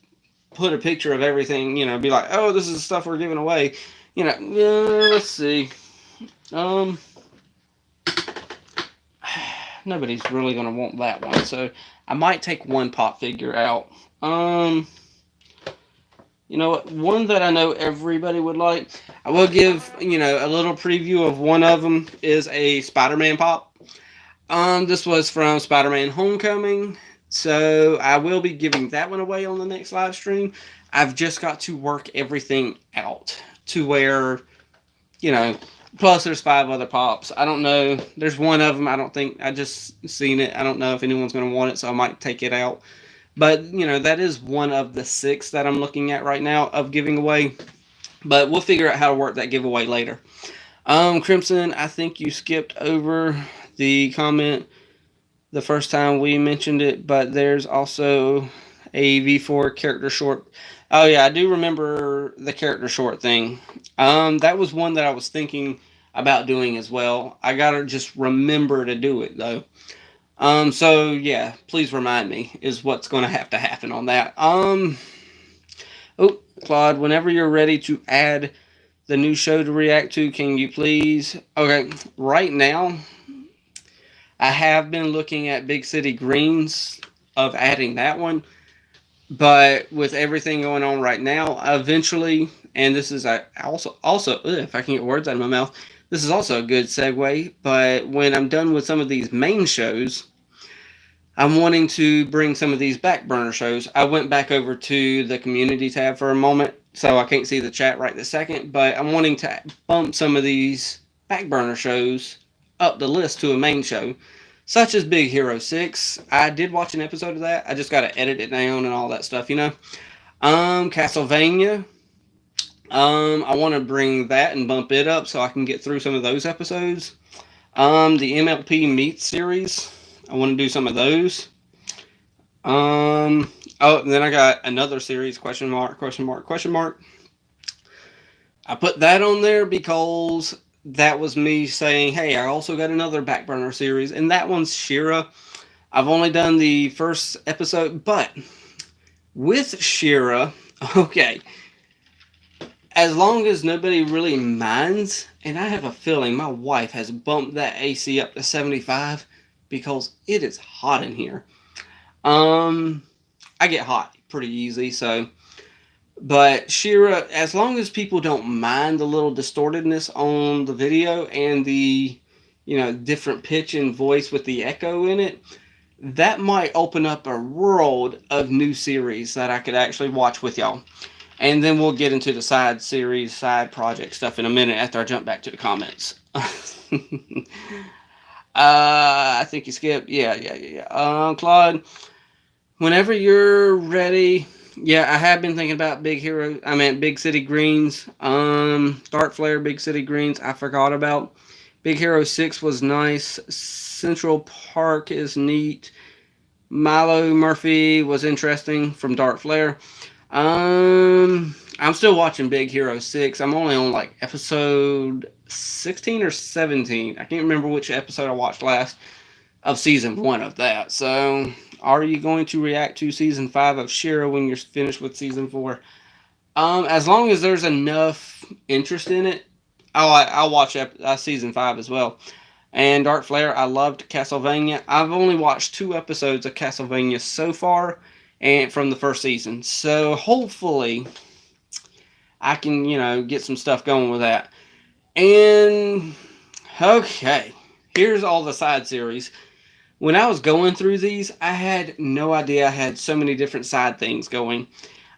put a picture of everything, you know, be like, oh, this is the stuff we're giving away. You know, let's see. Nobody's really going to want that one, so I might take one pop figure out. You know what? One that I know everybody would like, I will give, you know, a little preview of one of them is a Spider-Man pop. This was from Spider-Man Homecoming, so I will be giving that one away on the next live stream. I've just got to work everything out to where, you know, plus there's 5 other pops. I don't know. There's one of them. I don't think, I just seen it. I don't know if anyone's going to want it, so I might take it out. But, you know, that is one of the 6 that I'm looking at right now of giving away. But we'll figure out how to work that giveaway later. Crimson, I think you skipped over the comment the first time we mentioned it. But there's also a V4 character short. Oh, yeah, I do remember the character short thing. That was one that I was thinking about doing as well. I gotta just remember to do it, though. So, yeah, please remind me is what's going to have to happen on that. Oh, Claude, whenever you're ready to add the new show to react to, can you please? Okay, right now, I have been looking at Big City Greens of adding that one, but with everything going on right now, eventually, and this is also if I can get words out of my mouth, this is also a good segue. But when I'm done with some of these main shows, I'm wanting to bring some of these back burner shows. I went back over to the community tab for a moment, so I can't see the chat right this second, but I'm wanting to bump some of these back burner shows up the list to a main show, such as Big Hero 6. I did watch an episode of that. I just got to edit it down and all that stuff, you know. Castlevania. I want to bring that and bump it up so I can get through some of those episodes. The MLP Meat series. I want to do some of those. Oh, and then I got another series, question mark. I put that on there because that was me saying, hey, I also got another back burner series, and that one's She-Ra. I've only done the first episode, but with She-Ra, okay, as long as nobody really minds, and I have a feeling my wife has bumped that AC up to 75 because it is hot in here. I get hot pretty easy, so. But She-Ra, as long as people don't mind the little distortedness on the video and the, different pitch and voice with the echo in it, that might open up a world of new series that I could actually watch with y'all. And then we'll get into the side series, side project stuff in a minute after I jump back to the comments. I think you skipped. Yeah. Claude, whenever you're ready. Yeah, I have been thinking about Big City Greens. Dark Flare, Big City Greens, I forgot about. Big Hero 6 was nice. Central Park is neat. Milo Murphy was interesting from Dark Flare. I'm still watching Big Hero 6. I'm only on like episode 16 or 17. I can't remember which episode I watched last of season 1 of that. So, are you going to react to season 5 of She-Ra when you're finished with season 4? As long as there's enough interest in it, I'll watch season 5 as well. And Dark Flare, I loved Castlevania. I've only watched 2 episodes of Castlevania so far, and from the first season. So hopefully, I can get some stuff going with that. And okay, here's all the side series. When I was going through these, I had no idea I had so many different side things going.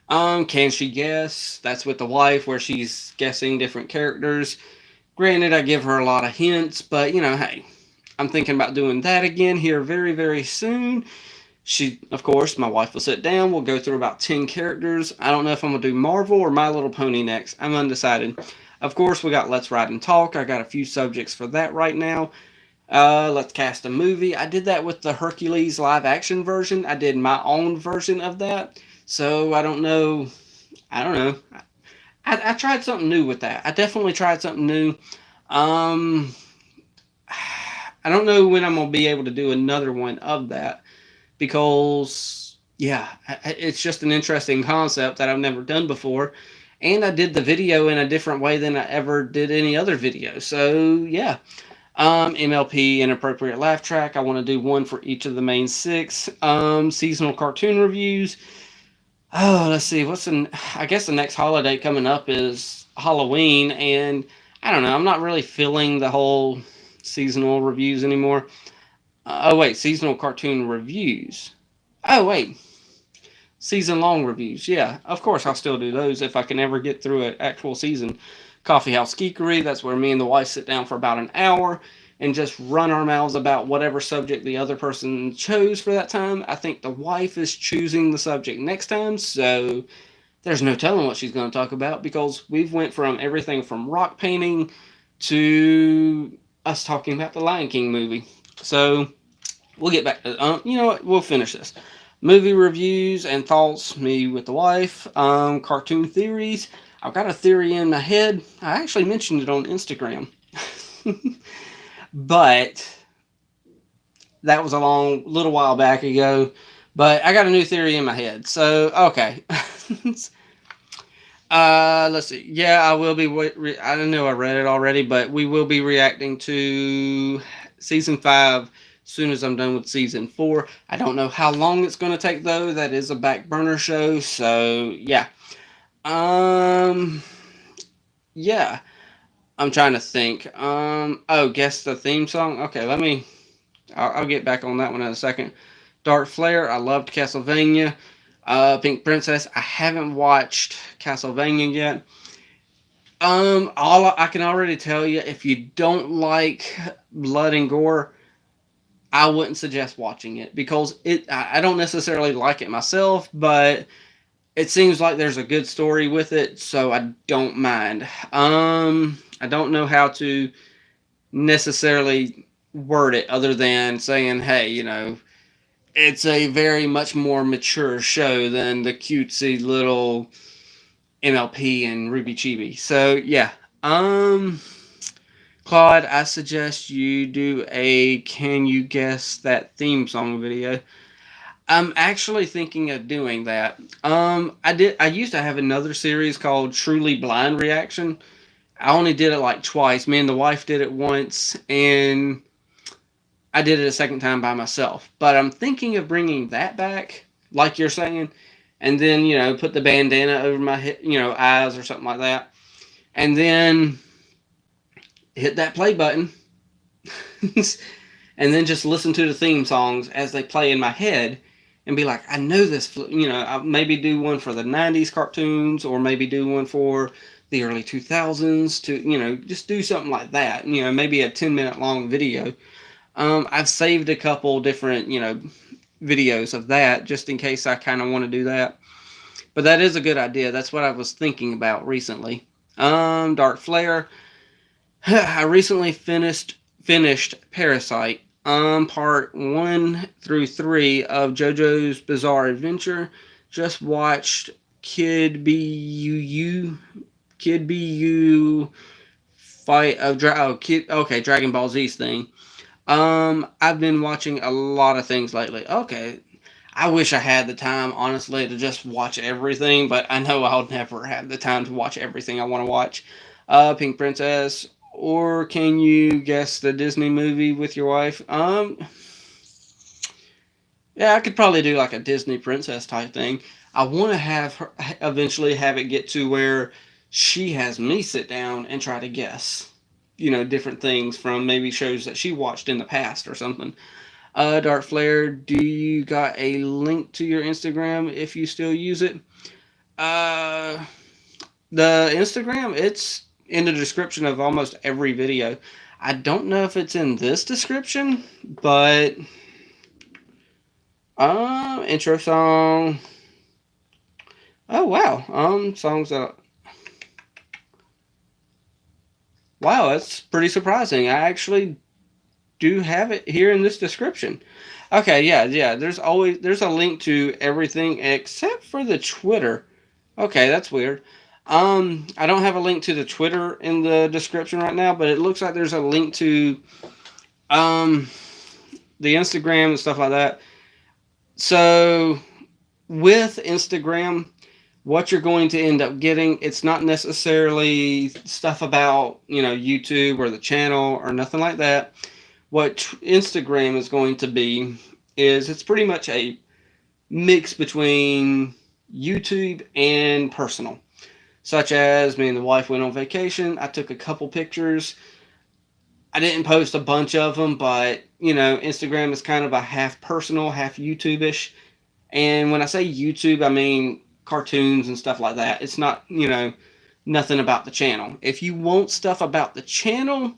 Can she guess? That's with the wife, where she's guessing different characters. Granted, I give her a lot of hints, but, hey, I'm thinking about doing that again here very, very soon. Of course, my wife will sit down. We'll go through about 10 characters. I don't know if I'm going to do Marvel or My Little Pony next. I'm undecided. Of course, we got Let's Ride and Talk. I got a few subjects for that right now. Let's cast a movie. I did that with the Hercules live action version. I did my own version of that. So I don't know. I tried something new with that. I definitely tried something new. I don't know when I'm going to be able to do another one of that. Because, yeah, it's just an interesting concept that I've never done before. And I did the video in a different way than I ever did any other video. So, yeah. MLP, Inappropriate Laugh Track. I want to do one for each of the main 6. Seasonal cartoon reviews. Oh, let's see. I guess the next holiday coming up is Halloween. And I don't know. I'm not really feeling the whole seasonal reviews anymore. Seasonal cartoon reviews. Season-long reviews. Yeah, of course I'll still do those if I can ever get through an actual season. Coffee House Geekery, that's where me and the wife sit down for about an hour and just run our mouths about whatever subject the other person chose for that time. I think the wife is choosing the subject next time, so there's no telling what she's going to talk about, because we've went from everything from rock painting to us talking about the Lion King movie. So we'll get back to you know what? We'll finish this. Movie reviews and thoughts, me with the wife. Cartoon theories. I've got a theory in my head. I actually mentioned it on Instagram. But that was a little while back ago. But I got a new theory in my head. So, okay. Let's see. Yeah, I will be. I don't know. I read it already, but we will be reacting to season 5, as soon as I'm done with season 4. I don't know how long it's going to take, though. That is a back burner show, so yeah. Yeah. I'm trying to think. Oh, guess the theme song? Okay, I'll get back on that one in a second. Dark Flare, I loved Castlevania. Pink Princess, I haven't watched Castlevania yet. All I can already tell you, if you don't like blood and gore, I wouldn't suggest watching it, because I don't necessarily like it myself, but it seems like there's a good story with it, so I don't mind. I don't know how to necessarily word it other than saying, hey, it's a very much more mature show than the cutesy little MLP and RWBY Chibi. So yeah, Claude, I suggest you do a Can You Guess That Theme Song video. I'm actually thinking of doing that. I used to have another series called Truly Blind Reaction. I only did it like twice. Me and the wife did it once, and I did it a second time by myself. But I'm thinking of bringing that back, like you're saying, and then, put the bandana over my head, eyes or something like that, and then hit that play button, and then just listen to the theme songs as they play in my head, and be like, I know this, I'll maybe do one for the 90s cartoons, or maybe do one for the early 2000s, to, just do something like that, maybe a 10-minute long video. I've saved a couple different, videos of that, just in case I kind of want to do that. But that is a good idea. That's what I was thinking about recently. Dark Flare. I recently finished Parasite. Part 1 through 3 of JoJo's Bizarre Adventure. Just watched Kid BU fight of Dragon Ball Z's thing. I've been watching a lot of things lately. Okay, I wish I had the time, honestly, to just watch everything, but I know I'll never have the time to watch everything I want to watch. Pink Princess, or Can You Guess the Disney movie with your wife? Yeah, I could probably do like a Disney princess type thing. I want to have her eventually have it get to where she has me sit down and try to guess, different things from maybe shows that she watched in the past or something. Dark Flare, do you got a link to your Instagram if you still use it? The Instagram, it's in the description of almost every video. I don't know if it's in this description, but intro song. Oh wow. Songs that. Wow, that's pretty surprising. I actually do have it here in this description. Okay, yeah. There's a link to everything except for the Twitter. Okay, that's weird. I don't have a link to the Twitter in the description right now, but it looks like there's a link to the Instagram and stuff like that. So with Instagram, what you're going to end up getting, it's not necessarily stuff about, YouTube or the channel or nothing like that. What Instagram is going to be is it's pretty much a mix between YouTube and personal. Such as me and the wife went on vacation. I took a couple pictures. I didn't post a bunch of them, but, Instagram is kind of a half personal, half YouTube-ish. And when I say YouTube, I mean cartoons and stuff like that. It's not, nothing about the channel. If you want stuff about the channel,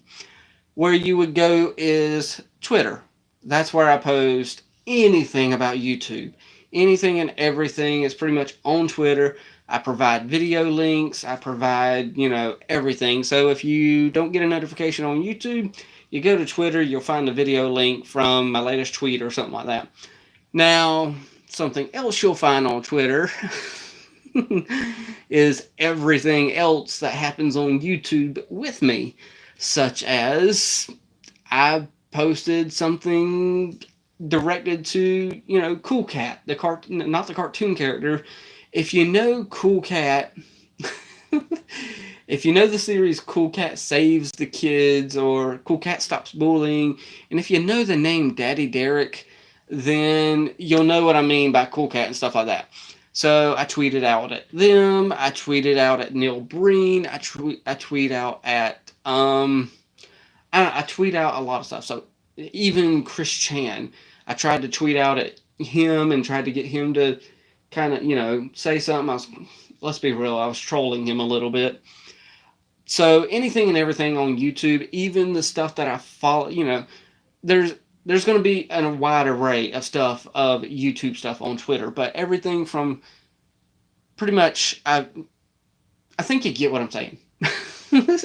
where you would go is Twitter. That's where I post anything about YouTube. Anything and everything is pretty much on Twitter. I provide video links. I provide, everything. So if you don't get a notification on YouTube, you go to Twitter, you'll find the video link from my latest tweet or something like that. Now, something else you'll find on Twitter is everything else that happens on YouTube with me. Such as I posted something directed to, Cool Cat, not the cartoon character. If you know Cool Cat, If you know the series Cool Cat Saves the Kids or Cool Cat Stops Bullying, and if you know the name Daddy Derek, then you'll know what I mean by Cool Cat and stuff like that. So I tweeted out at them. I tweeted out at Neil Breen. I tweet out at I tweet out a lot of stuff. So even Chris Chan, I tried to tweet out at him and tried to get him to kind of say something. Let's be real, I was trolling him a little bit. So anything and everything on YouTube, even the stuff that I follow, there's going to be a wide array of stuff, of YouTube stuff on Twitter, but everything from pretty much, I think you get what I'm saying.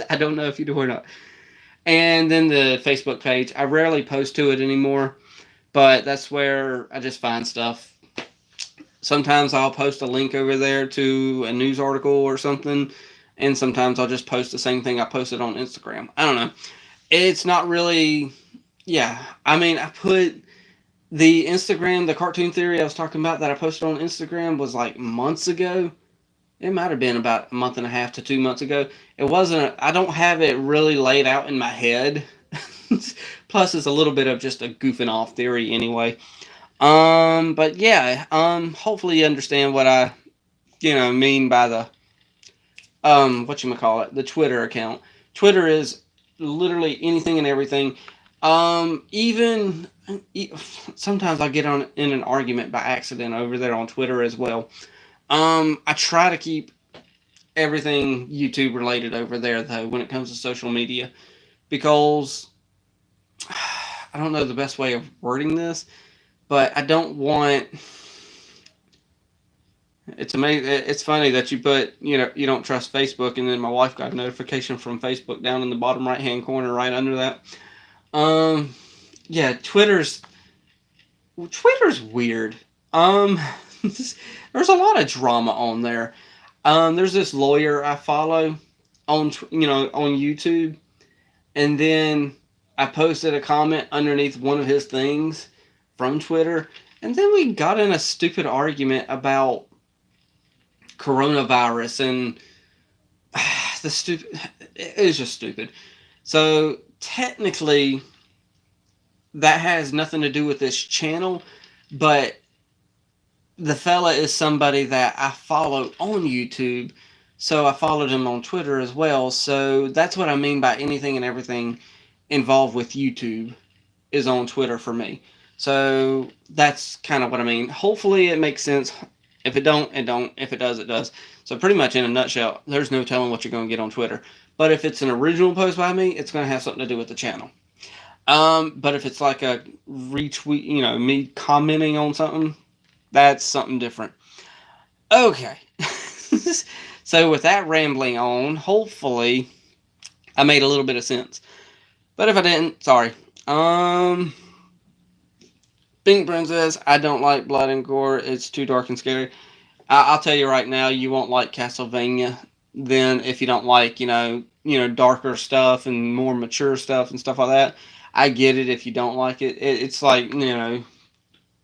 I don't know if you do or not. And then the Facebook page, I rarely post to it anymore, but that's where I just find stuff. Sometimes I'll post a link over there to a news article or something, and sometimes I'll just post the same thing I posted on Instagram. I don't know. It's not really, I put the Instagram, the cartoon theory I was talking about that I posted on Instagram was like months ago. It might have been about a month and a half to 2 months ago. It wasn't, I don't have it really laid out in my head. Plus, it's a little bit of just a goofing off theory anyway. But yeah, hopefully you understand what I, mean by the, the Twitter account. Twitter is literally anything and everything. Even sometimes I get in an argument by accident over there on Twitter as well. I try to keep everything YouTube related over there though when it comes to social media, because I don't know the best way of wording this, but I don't want. It's amazing. It's funny that you put, you don't trust Facebook, and then my wife got a notification from Facebook down in the bottom right hand corner, right under that. Yeah, Twitter's weird. There's a lot of drama on there. There's this lawyer I follow on YouTube, and then I posted a comment underneath one of his things from Twitter, and then we got in a stupid argument about coronavirus and it was just stupid. So technically that has nothing to do with this channel, but the fella is somebody that I follow on YouTube, so I followed him on Twitter as well. So that's what I mean by anything and everything involved with YouTube is on Twitter for me. So that's kind of what I mean. Hopefully it makes sense. If it don't, it don't. If it does, it does. So pretty much in a nutshell, there's no telling what you're going to get on Twitter. But if it's an original post by me, it's going to have something to do with the channel. But if it's like a retweet, me commenting on something, that's something different. Okay. So with that rambling on, hopefully I made a little bit of sense. But if I didn't, sorry. Pink Princess, I don't like blood and gore. It's too dark and scary. I'll tell you right now, you won't like Castlevania. Then if you don't like, darker stuff and more mature stuff and stuff like that, I get it if you don't like it. It's like,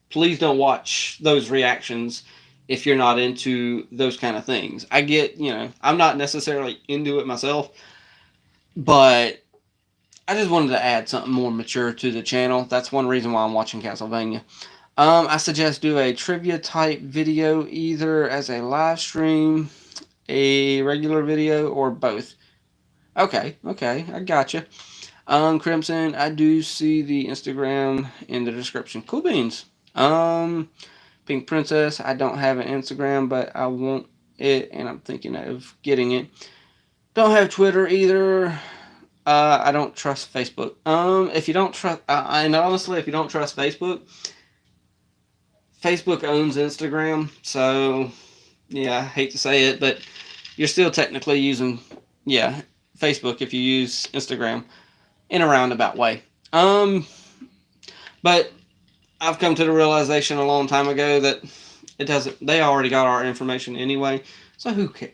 please don't watch those reactions if you're not into those kind of things. I get, I'm not necessarily into it myself, but I just wanted to add something more mature to the channel. That's one reason why I'm watching Castlevania. I suggest do a trivia type video, either as a live stream, a regular video, or both. Okay, I gotcha. Crimson, I do see the Instagram in the description. Cool beans. Pink Princess, I don't have an Instagram, but I want it, and I'm thinking of getting it. Don't have Twitter either. I don't trust Facebook. If you don't trust, and honestly, if you don't trust Facebook, Facebook owns Instagram, so yeah, I hate to say it, but you're still technically using, Facebook if you use Instagram in a roundabout way. But I've come to the realization a long time ago that it doesn't. They already got our information anyway, so who cares?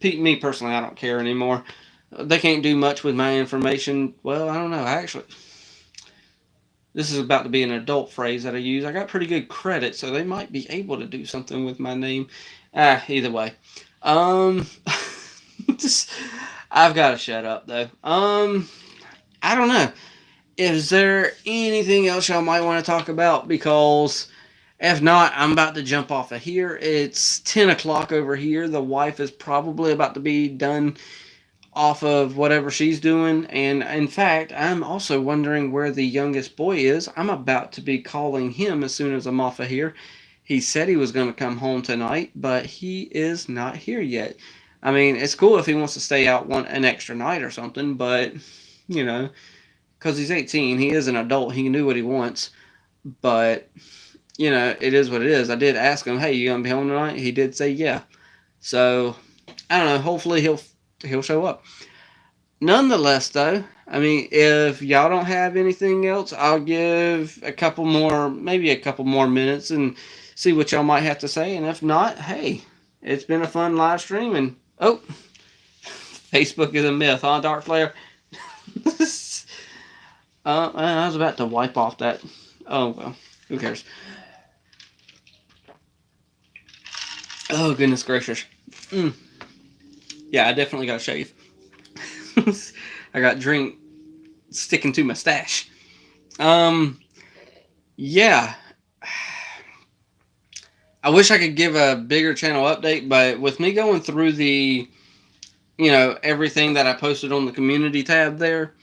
Me personally, I don't care anymore. They can't do much with my information. Well, I don't know. Actually, this is about to be an adult phrase that I use. I got pretty good credit, so they might be able to do something with my name. Either way. I've got to shut up though. I don't know. Is there anything else y'all might want to talk about? Because if not, I'm about to jump off of here. It's 10 o'clock over here. The wife is probably about to be done off of whatever she's doing. And in fact, I'm also wondering where the youngest boy is. I'm about to be calling him as soon as I'm off of here. He said he was going to come home tonight, but he is not here yet. I mean, it's cool if he wants to stay out an extra night or something, but, you know, because he's 18, he is an adult, he can do what he wants, but, you know, it is what it is. I did ask him, hey, you going to be home tonight? He did say yeah. So, I don't know, hopefully he'll show up. Nonetheless, though, I mean, if y'all don't have anything else, I'll give maybe a couple more minutes and see what y'all might have to say. And if not, hey, it's been a fun live stream. And, oh, Facebook is a myth, huh, Dark Flare? I was about to wipe off that. Oh, well, who cares? Oh, goodness gracious. Yeah, I definitely got to shave. I got drink sticking to my stash. Yeah. I wish I could give a bigger channel update, but with me going through the, you know, everything that I posted on the community tab there,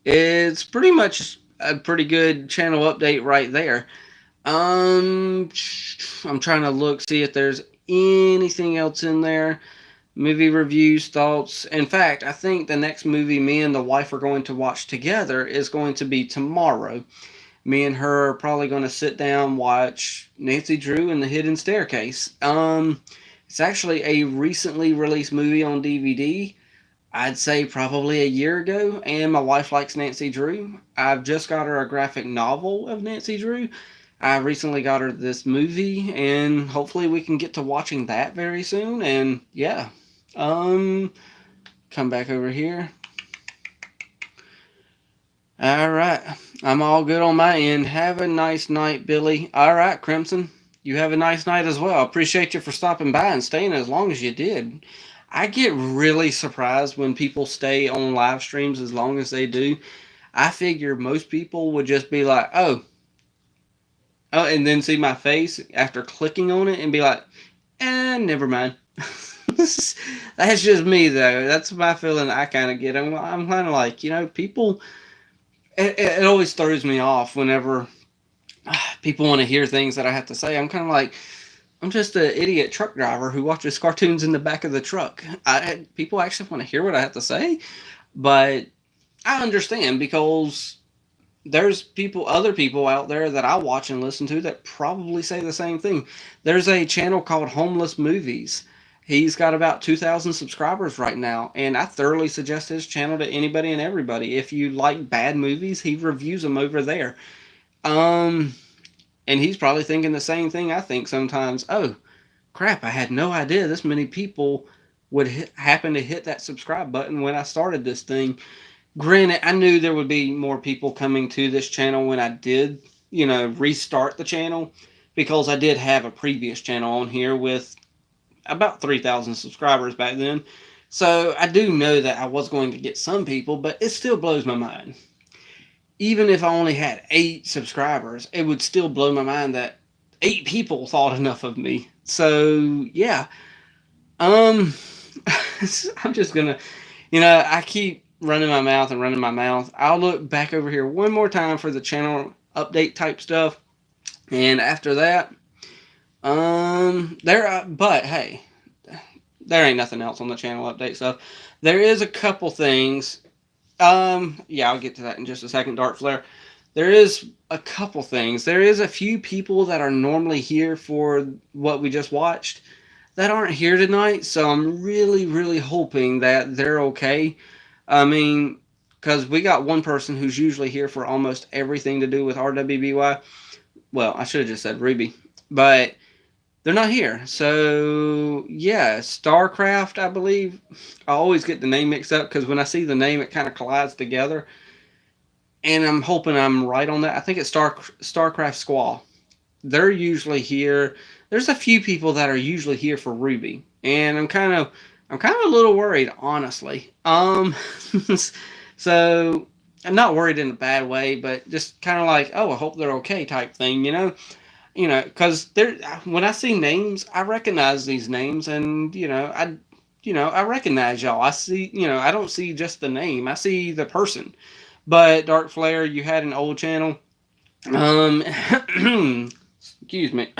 it's pretty much a pretty good channel update right there. I'm trying to see if there's anything else in there. Movie reviews, thoughts. In fact, I think the next movie me and the wife are going to watch together is going to be tomorrow. Me and her are probably going to sit down, watch Nancy Drew and the Hidden Staircase. It's actually a recently released movie on DVD. I'd say probably a year ago, and my wife likes Nancy Drew. I've just got her a graphic novel of Nancy Drew. I recently got her this movie, and hopefully we can get to watching that very soon, and yeah. Come back over here. Alright, I'm all good on my end. Have a nice night, Billy. Alright, Crimson, you have a nice night as well. I appreciate you for stopping by and staying as long as you did. I get really surprised when people stay on live streams as long as they do. I figure most people would just be like, oh, and then see my face after clicking on it and be like, never mind. That's just me, though. That's my feeling I kind of get. I'm kind of like, you know, people, it always throws me off whenever people want to hear things that I have to say. I'm kind of like, I'm just an idiot truck driver who watches cartoons in the back of the truck. People actually want to hear what I have to say, but I understand because there's other people out there that I watch and listen to that probably say the same thing. There's a channel called Homeless Movies. He's got about 2,000 subscribers right now, and I thoroughly suggest his channel to anybody and everybody. If you like bad movies, he reviews them over there. And he's probably thinking the same thing I think sometimes. Oh, crap, I had no idea this many people would happen to hit that subscribe button when I started this thing. Granted, I knew there would be more people coming to this channel when I did, you know, restart the channel, because I did have a previous channel on here with about 3,000 subscribers back then. So I do know that I was going to get some people, but it still blows my mind. Even if I only had 8 subscribers, it would still blow my mind that 8 people thought enough of me. So, yeah. I'm just gonna, you know, I keep running my mouth. I'll look back over here one more time for the channel update type stuff. And after that, but hey, there ain't nothing else on the channel update stuff. There is a couple things. Yeah, I'll get to that in just a second, Dark Flare. There is a couple things. There is a few people that are normally here for what we just watched that aren't here tonight, so I'm really, really hoping that they're okay. I mean, because we got one person who's usually here for almost everything to do with RWBY. Well, I should have just said RWBY, but they're not here. So, yeah, StarCraft, I believe. I always get the name mixed up because when I see the name, it kind of collides together. And I'm hoping I'm right on that. I think it's StarCraft Squall. They're usually here. There's a few people that are usually here for RWBY. And I'm kind of I'm kind of a little worried, honestly. So I'm not worried in a bad way, but just kind of like, oh, I hope they're okay type thing, because when I see names, I recognize these names, and I recognize y'all. I see, I don't see just the name, I see the person. But Dark Flare, you had an old channel. Excuse me.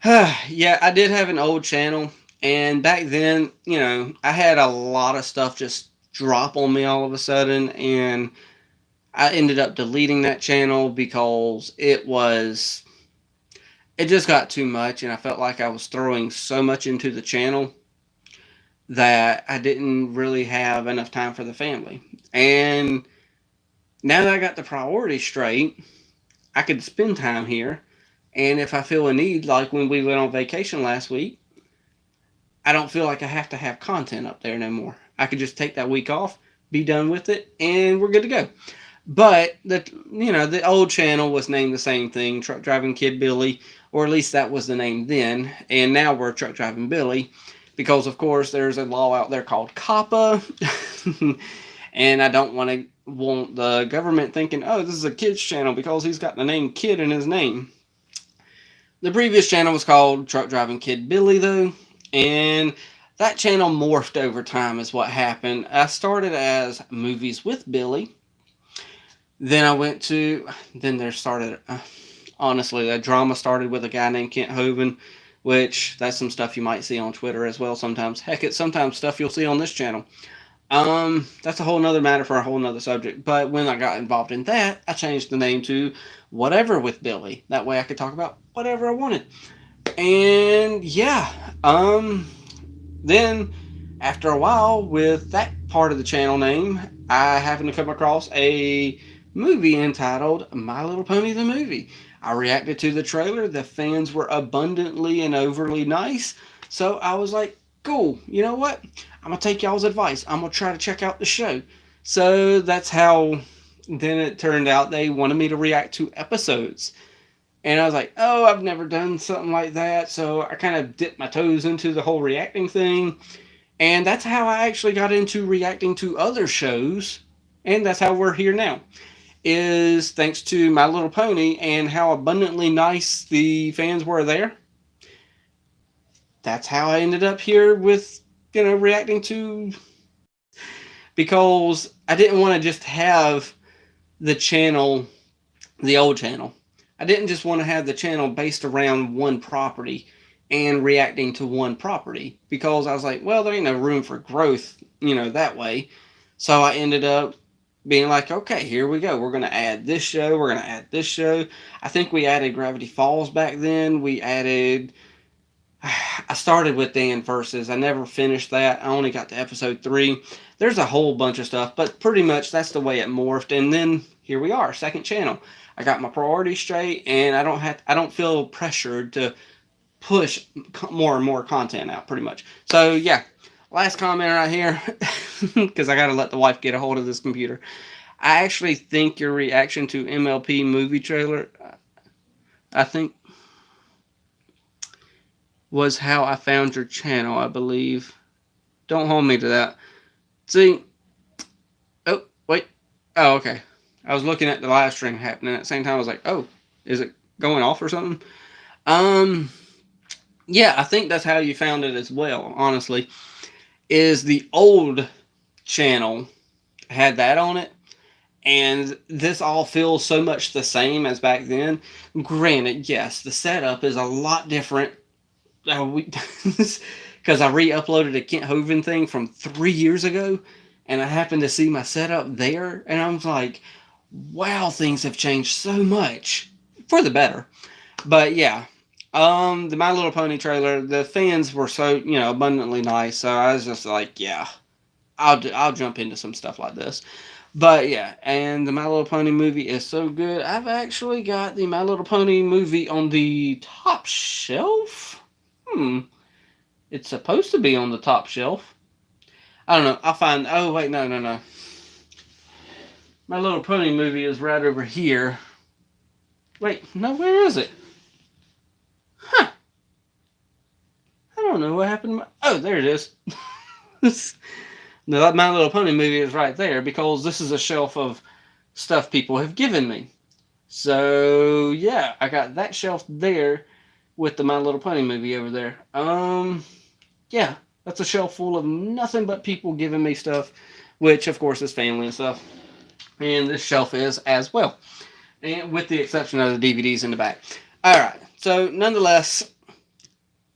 Yeah, I did have an old channel, and back then, I had a lot of stuff just drop on me all of a sudden, and I ended up deleting that channel because it just got too much, and I felt like I was throwing so much into the channel that I didn't really have enough time for the family. And now that I got the priorities straight, I could spend time here. And if I feel a need, like when we went on vacation last week, I don't feel like I have to have content up there no more. I could just take that week off, be done with it, and we're good to go. But the old channel was named the same thing, Truck Driving Kid Billy, or at least that was the name then. And now we're Truck Driving Billy, because of course there's a law out there called COPPA, and I don't want the government thinking, oh, this is a kid's channel because he's got the name Kid in his name. The previous channel was called Truck Driving Kid Billy, though, and that channel morphed over time is what happened. I started as Movies with Billy. Then there started, honestly, that drama started with a guy named Kent Hovind, which that's some stuff you might see on Twitter as well sometimes. Heck, it's sometimes stuff you'll see on this channel. That's a whole nother matter for a whole nother subject. But when I got involved in that, I changed the name to Whatever with Billy. That way I could talk about whatever I wanted. And yeah, then after a while with that part of the channel name, I happened to come across a movie entitled My Little Pony the Movie. I reacted to the trailer. The fans were abundantly and overly nice. So I was like, cool, you know what? I'm going to take y'all's advice. I'm going to try to check out the show. So that's how then it turned out they wanted me to react to episodes. And I was like, oh, I've never done something like that. So I kind of dipped my toes into the whole reacting thing. And that's how I actually got into reacting to other shows. And that's how we're here now. Is thanks to My Little Pony and how abundantly nice the fans were there. That's how I ended up here with, reacting to, because I didn't want to just have the channel, the old channel. I didn't just want to have the channel based around one property and reacting to one property, because I was like, well, there ain't no room for growth, that way. So I ended up being like, okay, here we go. We're going to add this show. We're going to add this show. I think we added Gravity Falls back then. I started with Dan Versus. I never finished that. I only got to episode 3. There's a whole bunch of stuff, but pretty much that's the way it morphed. And then here we are, second channel. I got my priorities straight, and I don't feel pressured to push more and more content out, pretty much. So yeah, last comment right here, because I got to let the wife get a hold of this computer. I actually think your reaction to MLP movie trailer, I think, was how I found your channel, I believe. Don't hold me to that. See, oh, wait, oh, okay. I was looking at the live stream happening at the same time. I was like, oh, is it going off or something? Yeah, I think that's how you found it as well, honestly. Is the old channel had that on it, and this all feels so much the same as back then. Granted, yes, the setup is a lot different. Because I re-uploaded a Kent Hovind thing from 3 years ago, and I happened to see my setup there, and I was like, wow, things have changed so much for the better. But yeah, the My Little Pony trailer, the fans were so, abundantly nice, so I was just like, yeah, I'll jump into some stuff like this. But yeah, and the My Little Pony movie is so good. I've actually got the My Little Pony movie on the top shelf. It's supposed to be on the top shelf. I don't know. I'll find... Oh, wait, no. My Little Pony movie is right over here. Wait, no, where is it? Huh. I don't don't know what happened. Oh, there it is. The My Little Pony movie is right there because this is a shelf of stuff people have given me. So, yeah, I got that shelf there with the My Little Pony movie over there. Yeah, that's a shelf full of nothing but people giving me stuff, which, of course, is family and stuff. And this shelf is as well, and with the exception of the DVDs in the back. Alright, so nonetheless,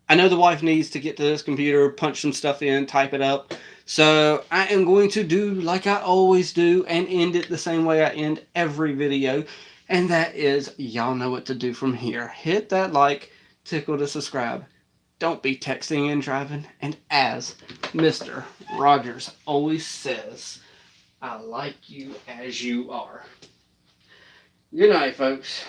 I know the wife needs to get to this computer, punch some stuff in, type it up. So I am going to do like I always do and end it the same way I end every video. And that is, y'all know what to do from here. Hit that like, tickle to subscribe. Don't be texting and driving. And as Mr. Rogers always says, I like you as you are. Good night, folks.